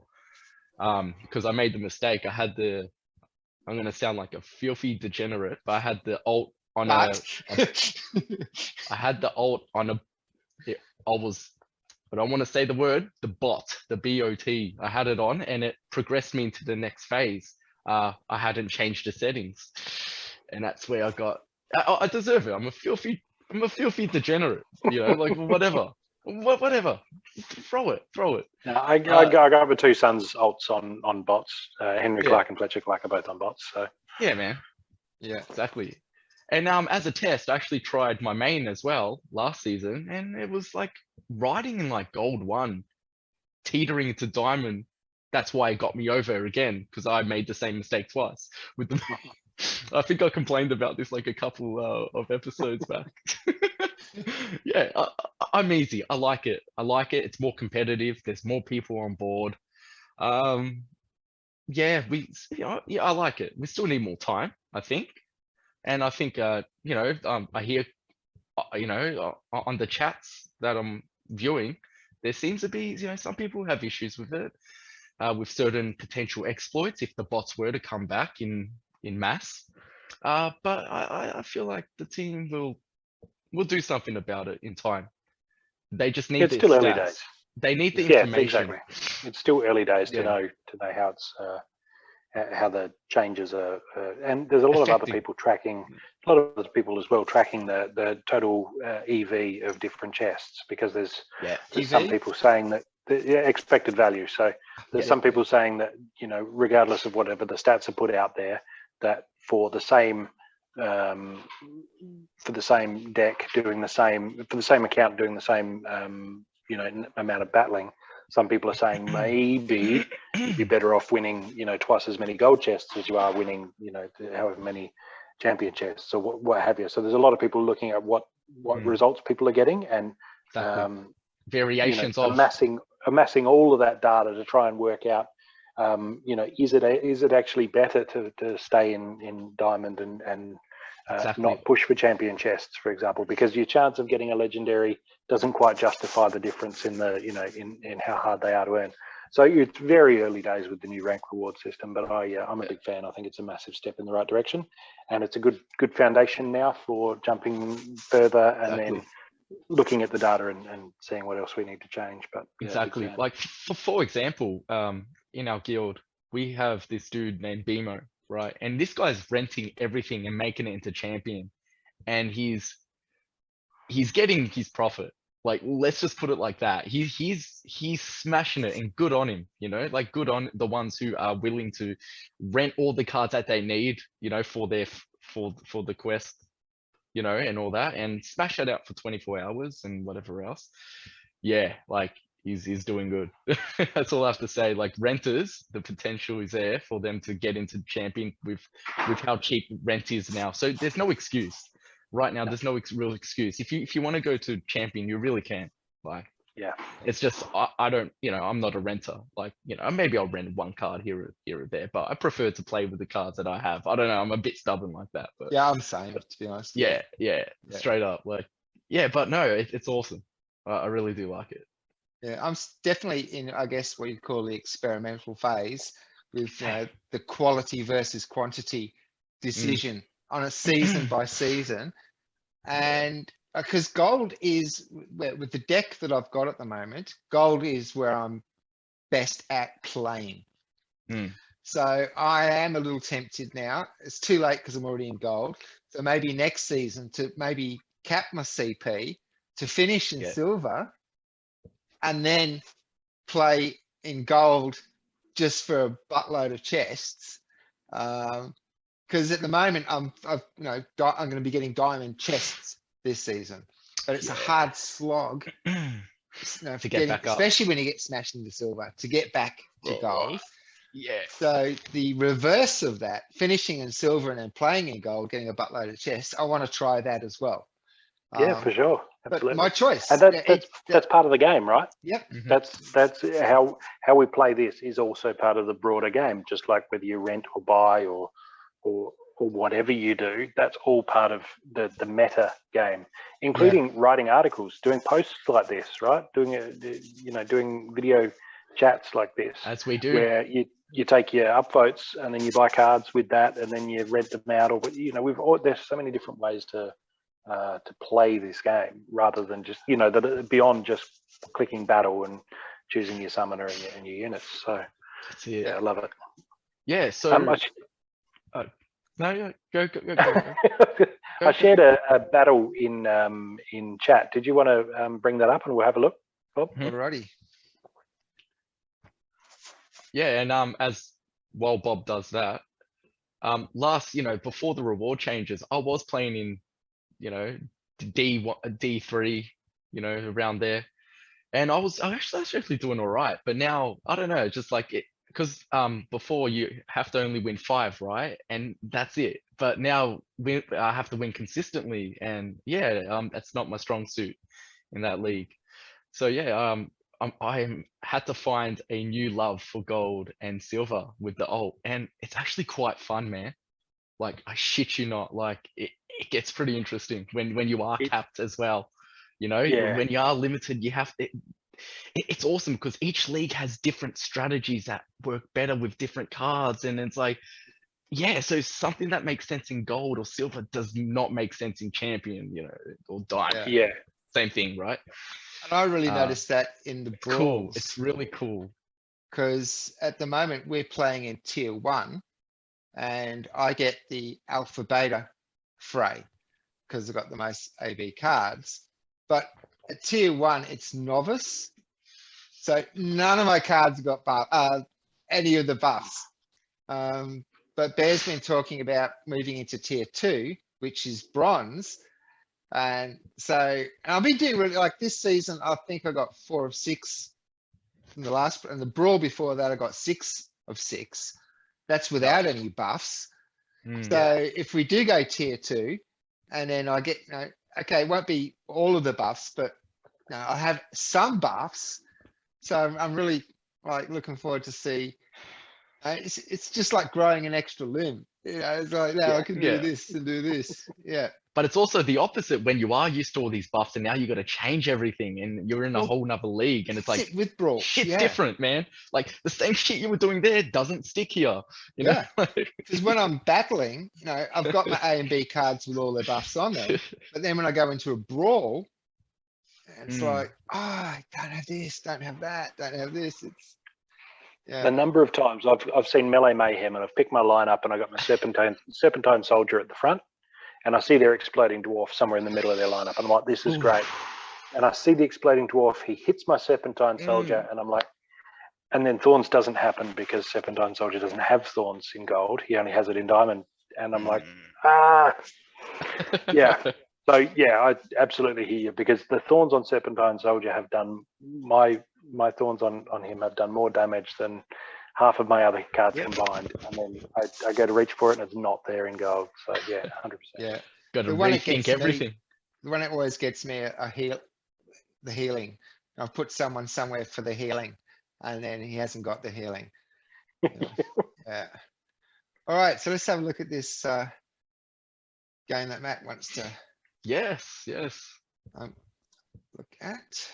Because I made the mistake. I'm going to sound like a filthy degenerate, but I had the alt on But I had the alt on a. I was, I don't want to say the word, the bot, the BOT. I had it on, and it progressed me into the next phase. I hadn't changed the settings, and that's where I got. I deserve it. I'm a filthy degenerate. You know, like whatever, whatever. Throw it. No, I got my two sons' alts on bots. Henry Yeah. Clark and Fletcher Clark are both on bots. So Yeah, man. yeah, Exactly. And as a test, I actually tried my main as well last season, and it was like riding in like gold 1, teetering into diamond. That's why it got me over again, because I made the same mistake twice with the. I think I complained about this like a couple of episodes back. Yeah, I'm easy. I like it. It's more competitive. There's more people on board. Yeah, I like it. We still need more time, I think. And I think, I hear, on the chats that I'm viewing, there seems to be, some people have issues with it, with certain potential exploits if the bots were to come back in mass. But I feel like the team will do something about it in time. They just need it's the still early stats. days. They need the Yeah, information. exactly. It's still early days to Yeah. know how it's how the changes are, and there's a lot of other Affecting. people tracking. A lot of other people as well tracking the total EV of different chests, because there's some EV? people saying that the expected value. So there's Yeah. some people saying that, regardless of whatever the stats are put out there, that for the same deck doing the same, for the same account doing the same amount of battling, some people are saying maybe you'd be better off winning twice as many gold chests as you are winning however many champion chests or what have you. So there's a lot of people looking at what results people are getting, and Exactly. Variations of amassing all of that data to try and work out is it actually better to stay in diamond and Exactly. not push for champion chests, for example, because your chance of getting a legendary doesn't quite justify the difference in the in how hard they are to earn. So it's very early days with the new rank reward system, but I'm a big fan. I think it's a massive step in the right direction, and it's a good foundation now for jumping further and then looking at the data and seeing what else we need to change. But exactly, like for example, in our guild we have this dude named Bimo, right? And this guy's renting everything and making it into champion, and he's getting his profit. Like, let's just put it like that. He's smashing it, and good on him. Like, good on the ones who are willing to rent all the cards that they need, for their for the quest, and all that, and smash that out for 24 hours and whatever else. Yeah, like he's doing good. That's all I have to say. Like, renters, the potential is there for them to get into champion with how cheap rent is now. So there's no excuse. Right now, there's no real excuse. If you want to go to champion, you really can. Like, yeah, it's just I don't, I'm not a renter. Like, maybe I'll rent one card here or there, but I prefer to play with the cards that I have. I don't know. I'm a bit stubborn like that. But yeah, I'm saying, to be honest. yeah, straight up. Like, yeah, but no, it's awesome. I really do like it. Yeah, I'm definitely in, I guess, what you call the experimental phase with the quality versus quantity decision on a season by season. And because gold is, with the deck that I've got at the moment, gold is where I'm best at playing. So I am a little tempted now. It's too late because I'm already in gold. So maybe next season to maybe cap my CP to finish in silver, and then play in gold just for a buttload of chests. Because at the moment I'm going to be getting diamond chests this season, but it's a hard slog to get back up, especially when you get smashed into silver, to get back to gold. Yeah. So the reverse of that, finishing in silver and then playing in gold, getting a buttload of chests, I want to try that as well. Yeah, for sure. Absolutely. But my choice. And that's part of the game, right? Yep. That's how we play this is also part of the broader game. Just like whether you rent or buy or whatever you do, that's all part of the meta game, including writing articles, doing posts like this, right? Doing doing video chats like this, as we do, where you take your upvotes and then you buy cards with that, and then you rent them out, or there's so many different ways to play this game rather than just that beyond just clicking battle and choosing your summoner and your units. So That's it. yeah, I love it. Yeah. So no, yeah, go. I shared a battle in chat. Did you want to bring that up and we'll have a look, Bob? Alrighty. Yeah, and as while Bob does that, last before the reward changes, I was playing in D1, D3, around there, and I was actually doing all right. But now I don't know, just like it, because before you have to only win 5, right, and that's it. But now I have to win consistently, and yeah, that's not my strong suit in that league. So yeah, I had to find a new love for gold and silver with the ult, and it's actually quite fun, man. Like, I shit you not, like it gets pretty interesting when you are capped as well. Yeah. When you are limited, you have it's awesome because each league has different strategies that work better with different cards, and it's like, yeah, so something that makes sense in gold or silver does not make sense in champion, or diamond. Yeah. Same thing, right? And I really noticed that in the Cool. brawls. It's really cool. Because at the moment we're playing in tier 1 and I get the alpha beta fray because I've got the most AB cards. But at tier 1, it's novice. So none of my cards got any of the buffs. But Bear's been talking about moving into tier 2, which is bronze. And so I've been doing really, like this season, I think I got 4 of 6 from the last, and the brawl before that, I got 6 of 6. That's without any buffs. So if we do go tier 2, and then I get, okay, it won't be all of the buffs, but I have some buffs. So I'm really like looking forward to see. It's just like growing an extra limb. It's like, now I can do this and do this. Yeah. But it's also the opposite when you are used to all these buffs and now you got to change everything and you're in a whole nother league, and it's like with brawl, shit's different, man. Like the same shit you were doing there doesn't stick here. Yeah. Because when I'm battling, I've got my A and B cards with all their buffs on them. But then when I go into a brawl, it's like, I don't have this, don't have that, don't have this. It's the number of times I've seen Melee Mayhem and I've picked my lineup and I got my Serpentine Soldier at the front, and I see their Exploding Dwarf somewhere in the middle of their lineup. I'm like, this is great. And I see the Exploding Dwarf, he hits my Serpentine Soldier, and I'm like, and then Thorns doesn't happen because Serpentine Soldier doesn't have Thorns in gold. He only has it in diamond. And I'm like, yeah. So yeah, I absolutely hear you, because the Thorns on Serpentine Soldier have done, my Thorns on him have done more damage than half of my other cards combined, and then I go to reach for it and it's not there in gold. So yeah, 100%. Yeah, got to rethink everything. The one that always gets me the healing. I've put someone somewhere for the healing, and then he hasn't got the healing. Yeah. All right, so let's have a look at this game that Matt wants to. Yes. Look at.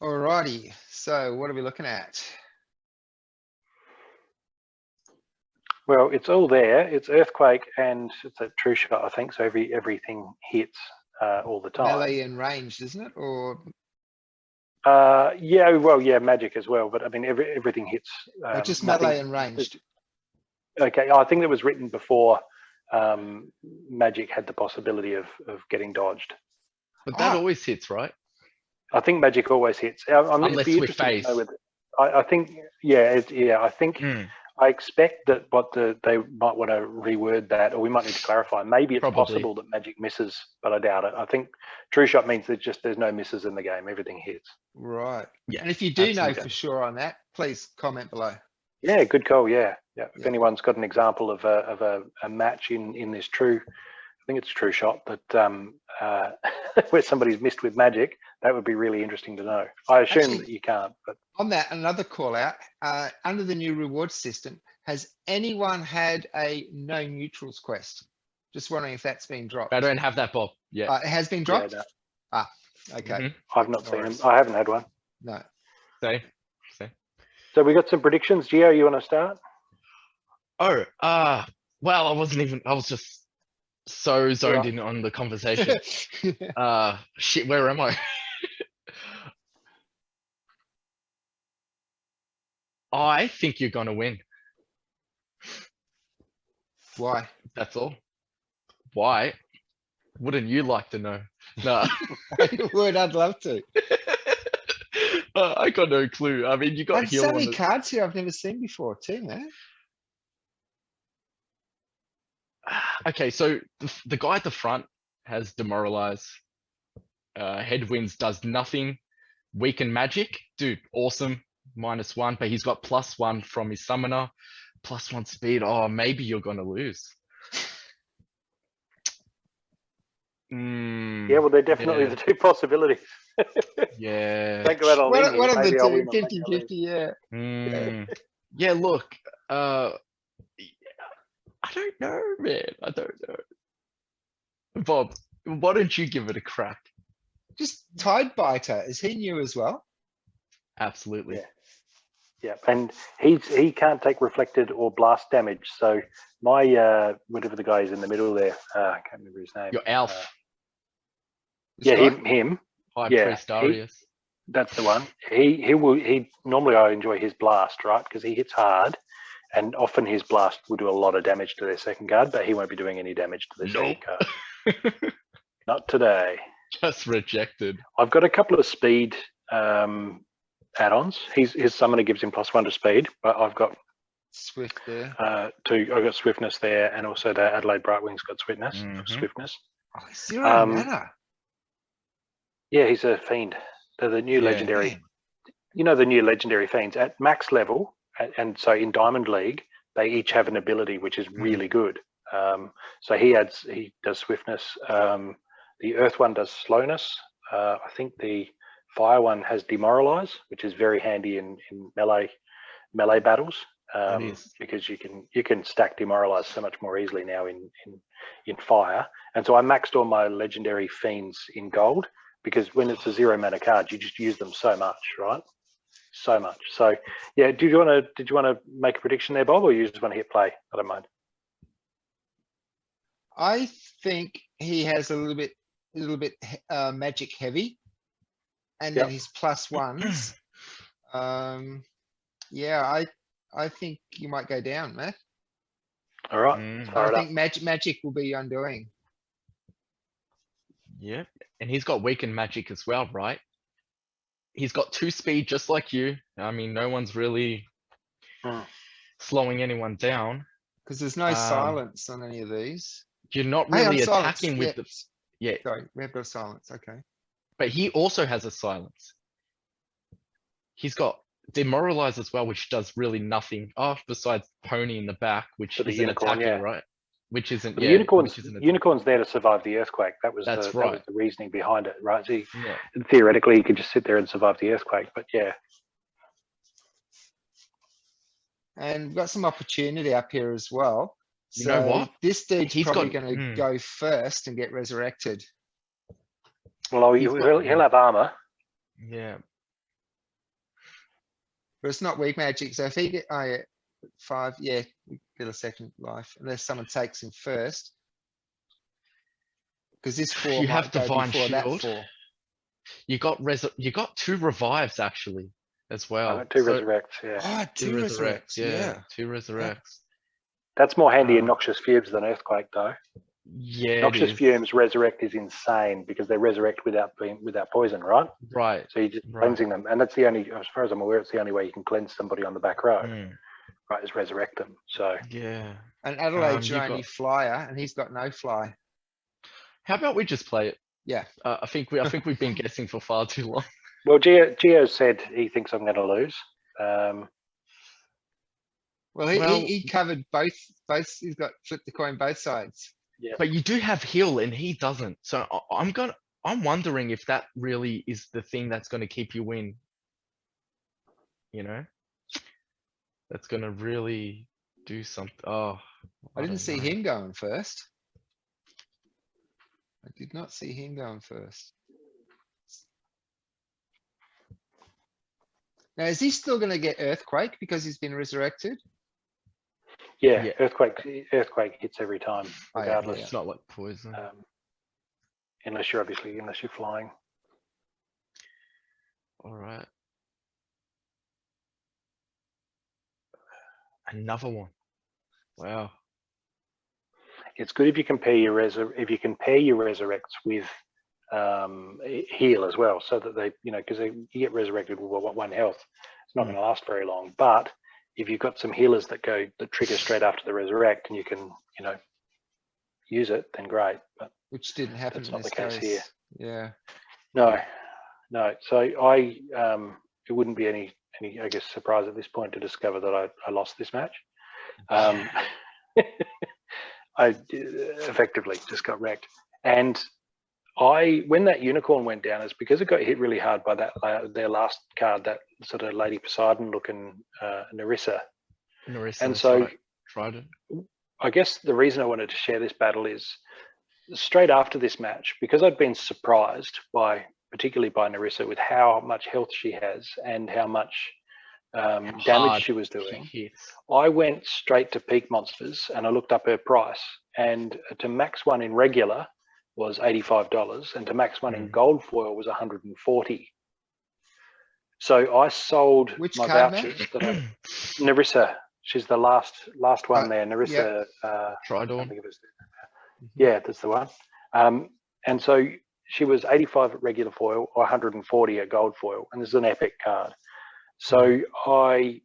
Alrighty, so what are we looking at? Well, it's all there. It's Earthquake and it's a true shot, I think. So everything hits all the time. Melee and ranged, isn't it? Or yeah, magic as well. But I mean, everything hits. Just melee and ranged. Okay, I think that was written before magic had the possibility of getting dodged. But that always hits, right? I think magic always hits. Unless with phase. I think, I think I expect that they might want to reword that, or we might need to clarify. Maybe it's possible that magic misses, but I doubt it. I think true shot means that there's no misses in the game. Everything hits. Right. Yeah. And if you do know for sure on that, please comment below. Yeah, good call. Yeah. If anyone's got an example of a match in this true, I think it's true shot that where somebody's missed with magic, that would be really interesting to know. I assume that you can't, but on that, another call out, under the new reward system, has anyone had a no neutrals quest? Just wondering if that's been dropped. I don't have that, Bob. Yeah. It has been dropped? Yeah, Okay. I've not seen him. I haven't had one. No. Say. So we got some predictions. Gio, you want to start? Oh, well, I was just so zoned in on the conversation. Shit, where am I? I think you're gonna win. Why? That's all. Why? Wouldn't you like to know? No. Would, I'd love to. I got no clue. I mean, you got And Hill so on many the. cards here I've never seen before too, man. Okay, so the guy at the front has demoralize. Headwinds does nothing. Weaken magic, dude, awesome. -1, but he's got +1 from his summoner, +1 speed. Oh, maybe you're gonna lose. Yeah, well, they're definitely yeah. the two possibilities. Yeah. Don't go out on What limb here. are the Maybe I'll two? win or maybe I'll lose. 50-50, yeah. Yeah, look, I don't know, man. I don't know. Bob, why don't you give it a crack? Just Tidebiter, is he new as well? Absolutely. Yeah. Yeah, and he can't take reflected or blast damage. So my whatever the guy is in the middle there, I can't remember his name. Your Alf, This Yeah, guy? him. High yeah, Priest Darius. That's the one. He normally I enjoy his blast, right? Because he hits hard, and often his blast will do a lot of damage to their second card, but he won't be doing any damage to their second card. Not today. Just rejected. I've got a couple of speed add-ons. His summoner gives him +1 to speed, but I've got Swift there. I've got swiftness there, and also the Adelaide Brightwing's got swiftness. Mhm. Swiftness. Oh, 0 Um, mana. Yeah, he's a fiend. They're the new Yeah. legendary. Man. You know the new legendary fiends at max level, and so in Diamond League they each have an ability which is really good. So he does swiftness. The Earth one does slowness. I think the Fire one has demoralize, which is very handy in melee battles. Because you can stack demoralize so much more easily now in fire. And so I maxed all my legendary fiends in gold, because when it's a 0 mana card, you just use them so much, right? So much. So yeah, did you want to make a prediction there, Bob, or you just want to hit play? I don't mind. I think he has a little bit magic heavy, and then Yep. his +1s. Yeah, I think you might go down, Matt. All right. I think magic will be undoing. Yeah, and he's got weakened magic as well, right? He's got 2 speed just like you. I mean, no one's really slowing anyone down. Because there's no silence on any of these. You're not Hey, really I'm silenced. attacking with the. Yeah, Sorry, we have no silence. Okay. but he also has a silence. He's got demoralize as well, which does really nothing. Oh, besides pony in the back, which For the isn't unicorn, attacking, yeah. right? Which isn't. But Yeah, the unicorn's which isn't attacking. unicorn's there to survive the earthquake. That was That's that right. was the reasoning behind it, right? So Yeah. theoretically, he could just sit there and survive the earthquake. But yeah, And we've got some opportunity up here as well. You know what? This dude's He's probably got- gonna go first and get resurrected. well, He's got- he'll have armor. Yeah. But it's not weak magic, so if he get, 5, yeah, we get a second life, unless someone takes him first. Because this 4 You might have go Divine before that Shield. 4. You got 2 revives actually as I well. got 2 So- resurrects. Yeah, Oh, 2 resurrects, yeah. 2 resurrects. that's more handy in Um, Noxious Fumes than earthquake, though. Yeah. Noxious it is. Fumes resurrect is insane because they resurrect without poison, right? Right. So you're just Right. cleansing them, and that's the only, as far as I'm aware, it's the only way you can cleanse somebody on the back row, Mm, right? Is resurrect them. So yeah. And Adelaide's your you've only got- flyer, and he's got no fly. How about we just play it? Yeah. I think we've been guessing for far too long. well, Gio said he thinks I'm going to lose. Well, he covered both, he's got flipped the coin both sides. But you do have heal and he doesn't. So I'm wondering if that really is the thing that's gonna keep you in. You know? That's gonna really do something. Oh. I didn't don't see know. him going first. I did not see him going first. Now, is he still going to get Earthquake because he's been resurrected? Yeah, Yeah. Earthquake hits every time, Oh, yeah, regardless. It's not like poison. Unless you're flying. All right. Another one. Wow. It's good if you compare your resurrects with heal as well, so that they, because you get resurrected with one health, it's not going to last very long. But if you've got some healers that trigger straight after the resurrect, and you can use it, then great. But Which didn't happen that's in not this the case case. here. Yeah. No. So it wouldn't be any I guess surprise at this point to discover that I lost this match. I effectively just got wrecked. And when that unicorn went down, it's because it got hit really hard by their last card, that sort of Lady Poseidon looking Narissa. And so tried it. I guess the reason I wanted to share this battle is straight after this match, because I'd been surprised particularly by Narissa, with how much health she has and how much damage she was doing. I went straight to Peak Monsters and I looked up her price, and to max one in regular was $85, and to max one in gold foil was $140. So I sold my vouchers. Narissa, she's the last one there. Narissa. Tridor. Yeah, that's the one. And so she was 85 at regular foil or 140 at gold foil, and this is an epic card. So I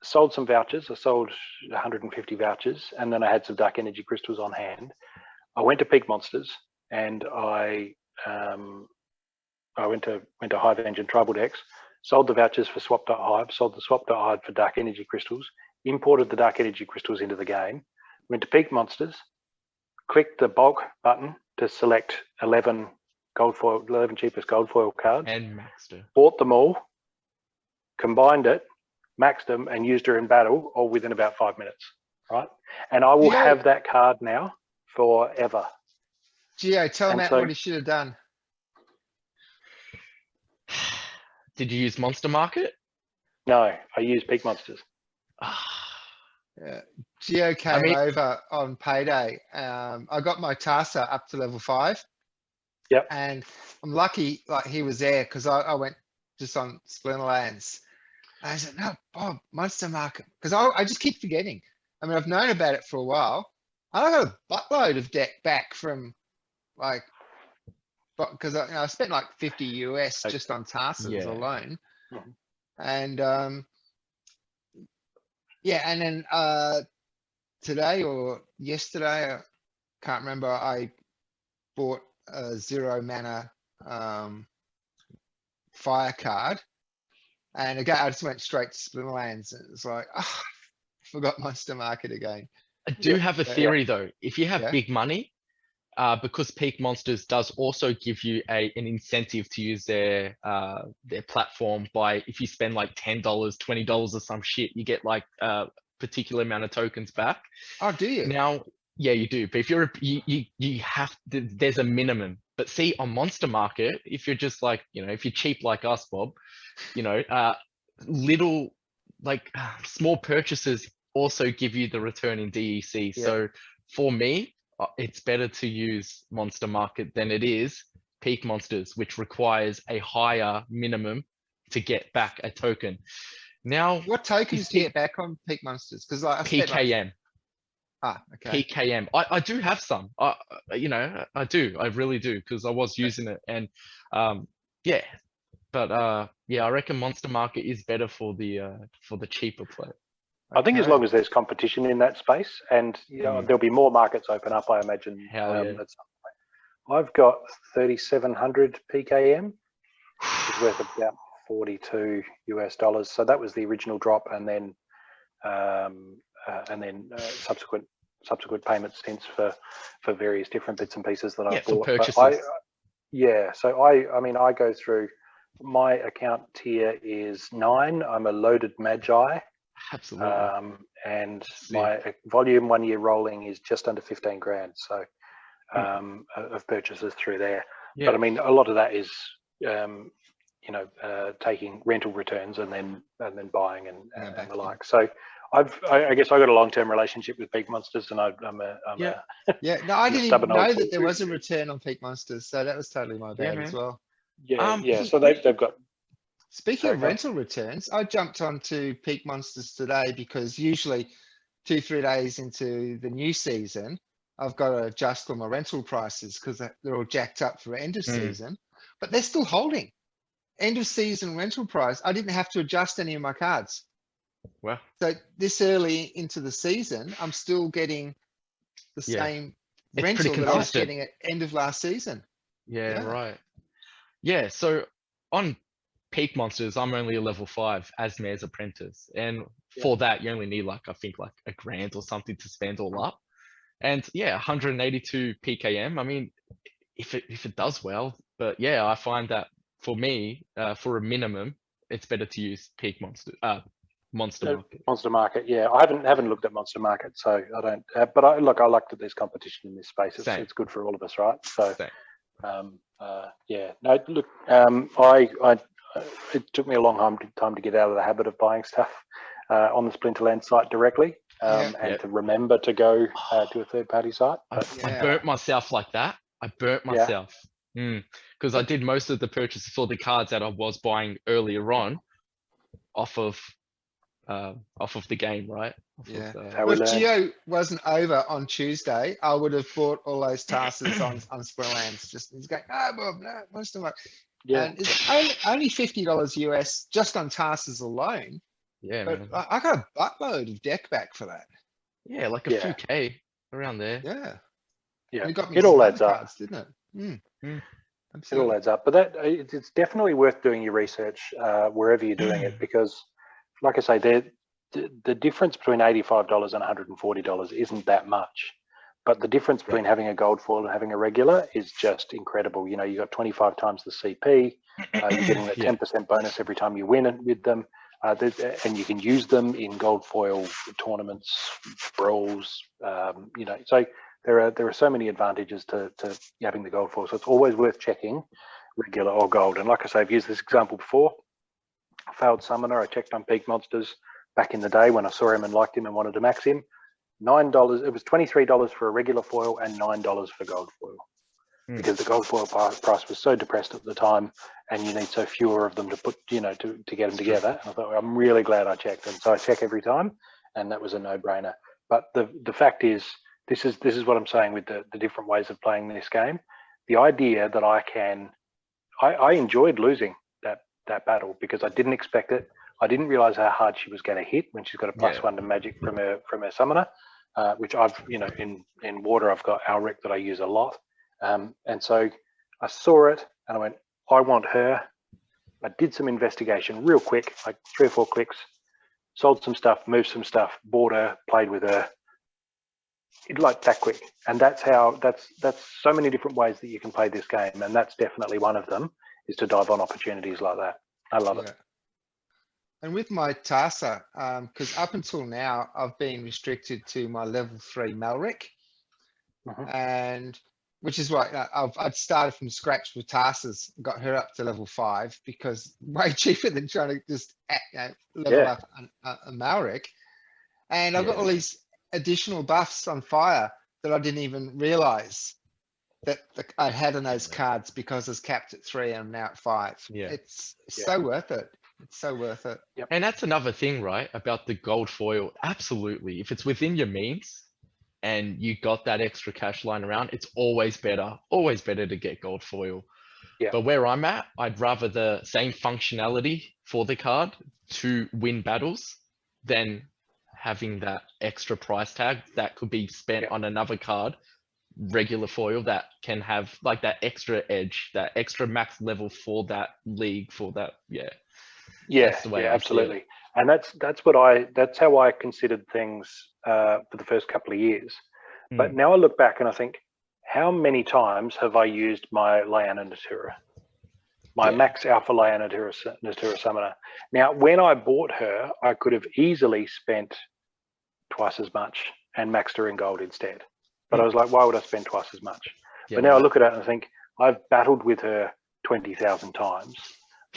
sold some vouchers. I sold 150 vouchers, and then I had some Dark Energy crystals on hand. I went to Peak Monsters, and I went to Hive Engine Tribal Decks, sold the vouchers for Swap.Hive, sold the Swap.Hive for Dark Energy crystals, imported the Dark Energy crystals into the game, went to Peak Monsters, clicked the bulk button to select 11 cheapest gold foil cards, and maxed it. Bought them all, combined it, maxed them, and used her in battle all within about 5 minutes, right? And I will have that card now forever. Gio, tell Matt what he should have done. Did you use Monster Market? No, I used Peak Monsters. Yeah. Gio came over on payday. I got my Tarsa up to level 5. Yep. And I'm lucky, like he was there, because I went just on Splinterlands. And I said, no, Bob, Monster Market. Because I just keep forgetting. I mean, I've known about it for a while. I got a buttload of deck back from because I spent like 50 US just on Tarsas alone. And and then today or yesterday, I can't remember, I bought a 0 mana fire card. And again, I just went straight to Splinterlands, and it's like, forgot Monster Market again. I do have a theory though. If you have big money, because Peak Monsters does also give you an incentive to use their platform by, if you spend like $10, $20 or some shit, you get like a particular amount of tokens back. Oh, do you? Now, yeah, you do. But if you're you have there's a minimum. But see, on Monster Market, if you're just like, if you're cheap like us, Bob, little small purchases also give you the return in DEC. Yeah. So for me, it's better to use Monster Market than it is Peak Monsters, which requires a higher minimum to get back a token. Now, what tokens do you get back on Peak Monsters? Because PKM. Okay. PKM. I do have some. I do. I really do, because I was using it, and But I reckon Monster Market is better for the cheaper play. I think as long as there's competition in that space, and there'll be more markets open up, I imagine. Hell yeah. At some point. I've got 3,700 PKM, which is worth about $42 US. So that was the original drop, and then subsequent payments since for various different bits and pieces that I've bought. For purchases. So I go through. My account tier is 9. I'm a loaded Magi. Absolutely. And my volume 1 year rolling is just under 15 grand. So of purchases through there. Yeah. But I mean, a lot of that is taking rental returns and then buying and back the in. like. So I guess I got a long-term relationship with Peak Monsters, and I'm Yeah. Yeah, no, I I'm a didn't even stubborn know old that fool. there was a return on Peak Monsters, so that was totally my Yeah, bad as man. well. yeah. So they've got. Speaking Sorry, of go on. rental returns, I jumped onto Peak Monsters today because usually 2-3 days into the new season, I've got to adjust all my rental prices because they're all jacked up for end of season, but they're still holding. End of season rental price, I didn't have to adjust any of my cards. Well, So this early into the season, I'm still getting the Yeah. same It's pretty rental that I was consistent. getting at end of last season. yeah, Yeah. right. Yeah, so on Peak Monsters, I'm only a level 5 as Mayor's Apprentice. And for that, you only need like, I think like $1,000 or something to spend all up. And yeah, 182 PKM. I mean, if it does well, but yeah, I find that for me, for a minimum, it's better to use Peak Monster Market. Monster Market, yeah. I haven't looked at Monster Market, so I don't. But I like that there's competition in this space. Same. It's good for all of us, right? So, Same. yeah. No, look, it took me a long time to get out of the habit of buying stuff on the Splinterlands site directly, and to remember to go to a third-party site. But, I burnt myself like that. I burnt myself because I did most of the purchases for the cards that I was buying earlier on off of the game, right? Yeah. how Well, we if learn. Geo wasn't over on Tuesday, I would have bought all those tasks on Splinterlands. Just he's going, no, Bob, no, most of my. Yeah. And it's only $50 US just on tasks alone. Yeah, But man. I got a buttload of deck back for that. Yeah, like a few K around there. Yeah. Yeah. And it got me It some all other adds up. cards, didn't it? Mm. It all adds up, but it's definitely worth doing your research wherever you're doing it, because, like I say, the difference between $85 and $140 isn't that much, but the difference between having a gold foil and having a regular is just incredible. You know, you got 25 times the CP, you're getting that 10% bonus every time you win with them, and you can use them in gold foil tournaments, brawls. So there are so many advantages to having the gold foil. So it's always worth checking regular or gold. And like I say, I've used this example before. Failed summoner, I checked on Peak Monsters back in the day when I saw him and liked him and wanted to max him. $9. It was $23 for a regular foil and $9 for gold foil, because the gold foil price was so depressed at the time, and you need so fewer of them to put, to get them together. And I thought, well, I'm really glad I checked, and so I check every time, and that was a no-brainer. But the fact is, this is what I'm saying with the different ways of playing this game. The idea that I enjoyed losing that battle because I didn't expect it. I didn't realize how hard she was going to hit when she's got a +1 to magic from her summoner, which I've, in water, I've got Alric that I use a lot. And so I saw it and I went, I want her. I did some investigation real quick, like 3 or 4 clicks, sold some stuff, moved some stuff, bought her, played with her. Like that quick. And that's so many different ways that you can play this game. And that's definitely one of them, is to dive on opportunities like that. I love it. And with my Tarsa, because up until now, I've been restricted to my level 3 Malric, and which is why I'd started from scratch with Tarsas, got her up to level 5 because way cheaper than trying to just level up a Malric. And I've got all these additional buffs on fire that I didn't even realize that I had on those cards because I was capped at 3 and I'm now at 5. Yeah. It's so worth it. It's so worth it. Yep. And that's another thing, right? About the gold foil. Absolutely. If it's within your means and you got that extra cash lying around, it's always better to get gold foil. Yeah. But where I'm at, I'd rather the same functionality for the card to win battles than having that extra price tag that could be spent on another card, regular foil, that can have like that extra edge, that extra max level for that league, for that. That's the way I absolutely. see it. And that's how I considered things for the first couple of years. But now I look back and I think, how many times have I used my Lyanna Natura, my max alpha Lyanna Natura summoner? Now, when I bought her, I could have easily spent twice as much and maxed her in gold instead. But I was like, why would I spend twice as much? But now I look at it and I think, I've battled with her 20,000 times.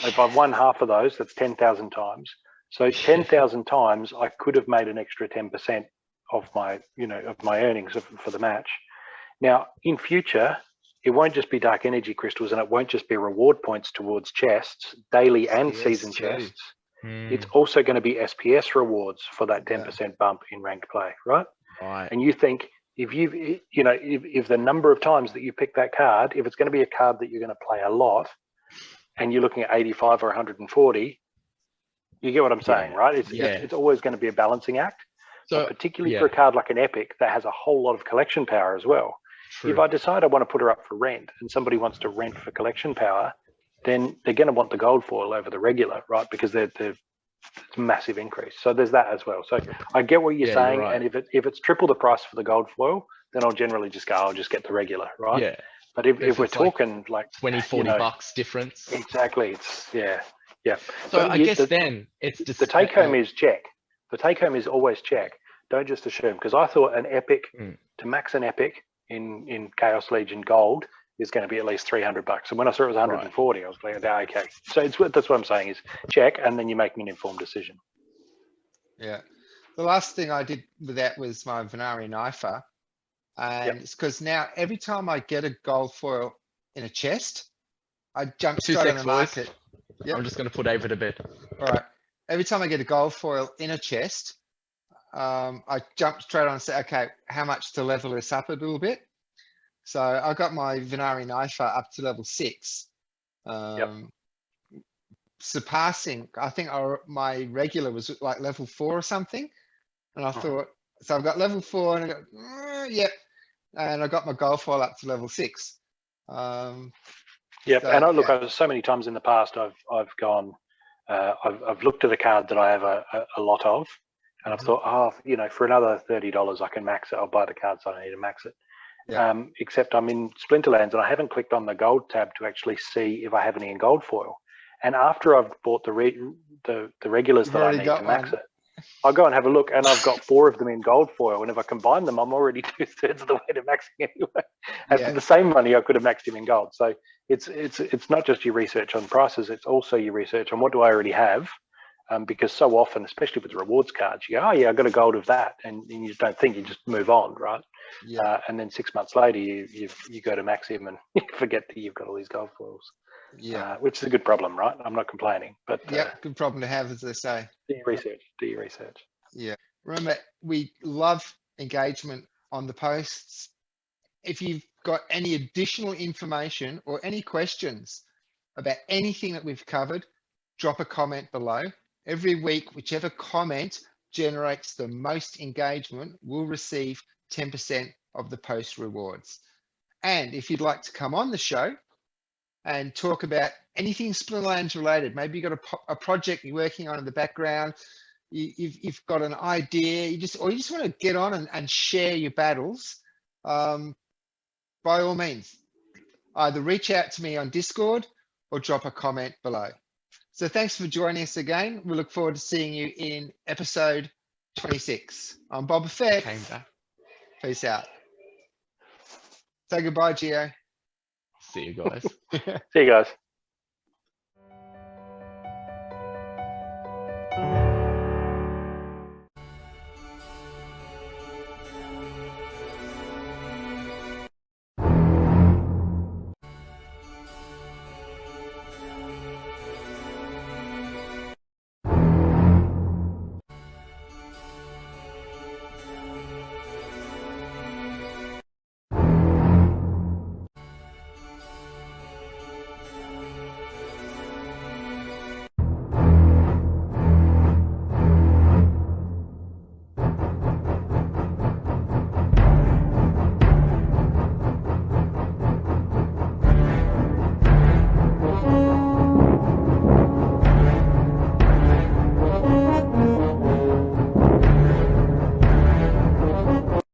If I've won half of those, that's 10,000 times. So 10,000 times, I could have made an extra 10% of my, of my earnings for the match. Now, in future, it won't just be dark energy crystals, and it won't just be reward points towards chests, daily and season chests. It's also going to be SPS rewards for that 10% bump in ranked play, right? Right. And you think if the number of times that you pick that card, if it's going to be a card that you're going to play a lot, and you're looking at 85 or 140, you get what I'm saying, right? It's always going to be a balancing act. So particularly for a card like an Epic that has a whole lot of collection power as well. True. If I decide I want to put her up for rent and somebody wants to rent for collection power, then they're going to want the gold foil over the regular, right? Because it's a massive increase. So there's that as well. So I get what you're saying. Right. And if it's triple the price for the gold foil, then I'll generally just go, I'll just get the regular, right? Yeah. But if we're talking like 20, 40 bucks difference. Exactly. It's yeah. So I guess then it's just the take home is check. The take home is always check. Don't just assume, because I thought an Epic to max an Epic in Chaos Legion Gold is going to be at least $300. And when I saw it was 140, I was like, okay. So that's what I'm saying is check, and then you're making an informed decision. Yeah. The last thing I did with that was my Venari Knifer. And it's because now every time I get a gold foil in a chest, I jump straight on the market. Yep. I'm just going to put David a bit. All right. Every time I get a gold foil in a chest, I jump straight on and say, okay, how much to level this up a little bit? So I got my Venari Knifer up to level 6. Surpassing, I think my regular was like level 4 or something. And I thought, so I've got level 4 and I go, and I got my gold foil up to level 6. And I've so many times in the past I've gone, I've looked at a card that I have a lot of, and I've thought, for another $30 I can max it. I'll buy the card, so I don't need to max it. Except I'm in Splinterlands and I haven't clicked on the gold tab to actually see if I have any in gold foil. And after I've bought the regulars that I need to max it, I'll go and have a look, and I've got 4 of them in gold foil. And if I combine them, I'm already 2/3 of the way to maxing anyway. And for the same money, I could have maxed him in gold. So it's not just your research on prices; it's also your research on what do I already have. Because so often, especially with the rewards cards, you go, oh yeah, I got a gold of that, and you don't think, you just move on, right? And then 6 months later, you go to max him and you forget that you've got all these gold foils. Which is a good problem, right? I'm not complaining, but good problem to have, as they say. Do your research. Yeah. Remember, we love engagement on the posts. If you've got any additional information or any questions about anything that we've covered, drop a comment below. Every week, whichever comment generates the most engagement will receive 10% of the post rewards. And if you'd like to come on the show and talk about anything Splinterlands related, maybe you've got a project you're working on in the background, you've got an idea, you just want to get on and share your battles, by all means, either reach out to me on Discord or drop a comment below. So thanks for joining us again. We look forward to seeing you in episode 26. I'm Boba Fett. Peace out. Say goodbye, Gio. See you guys. See you guys.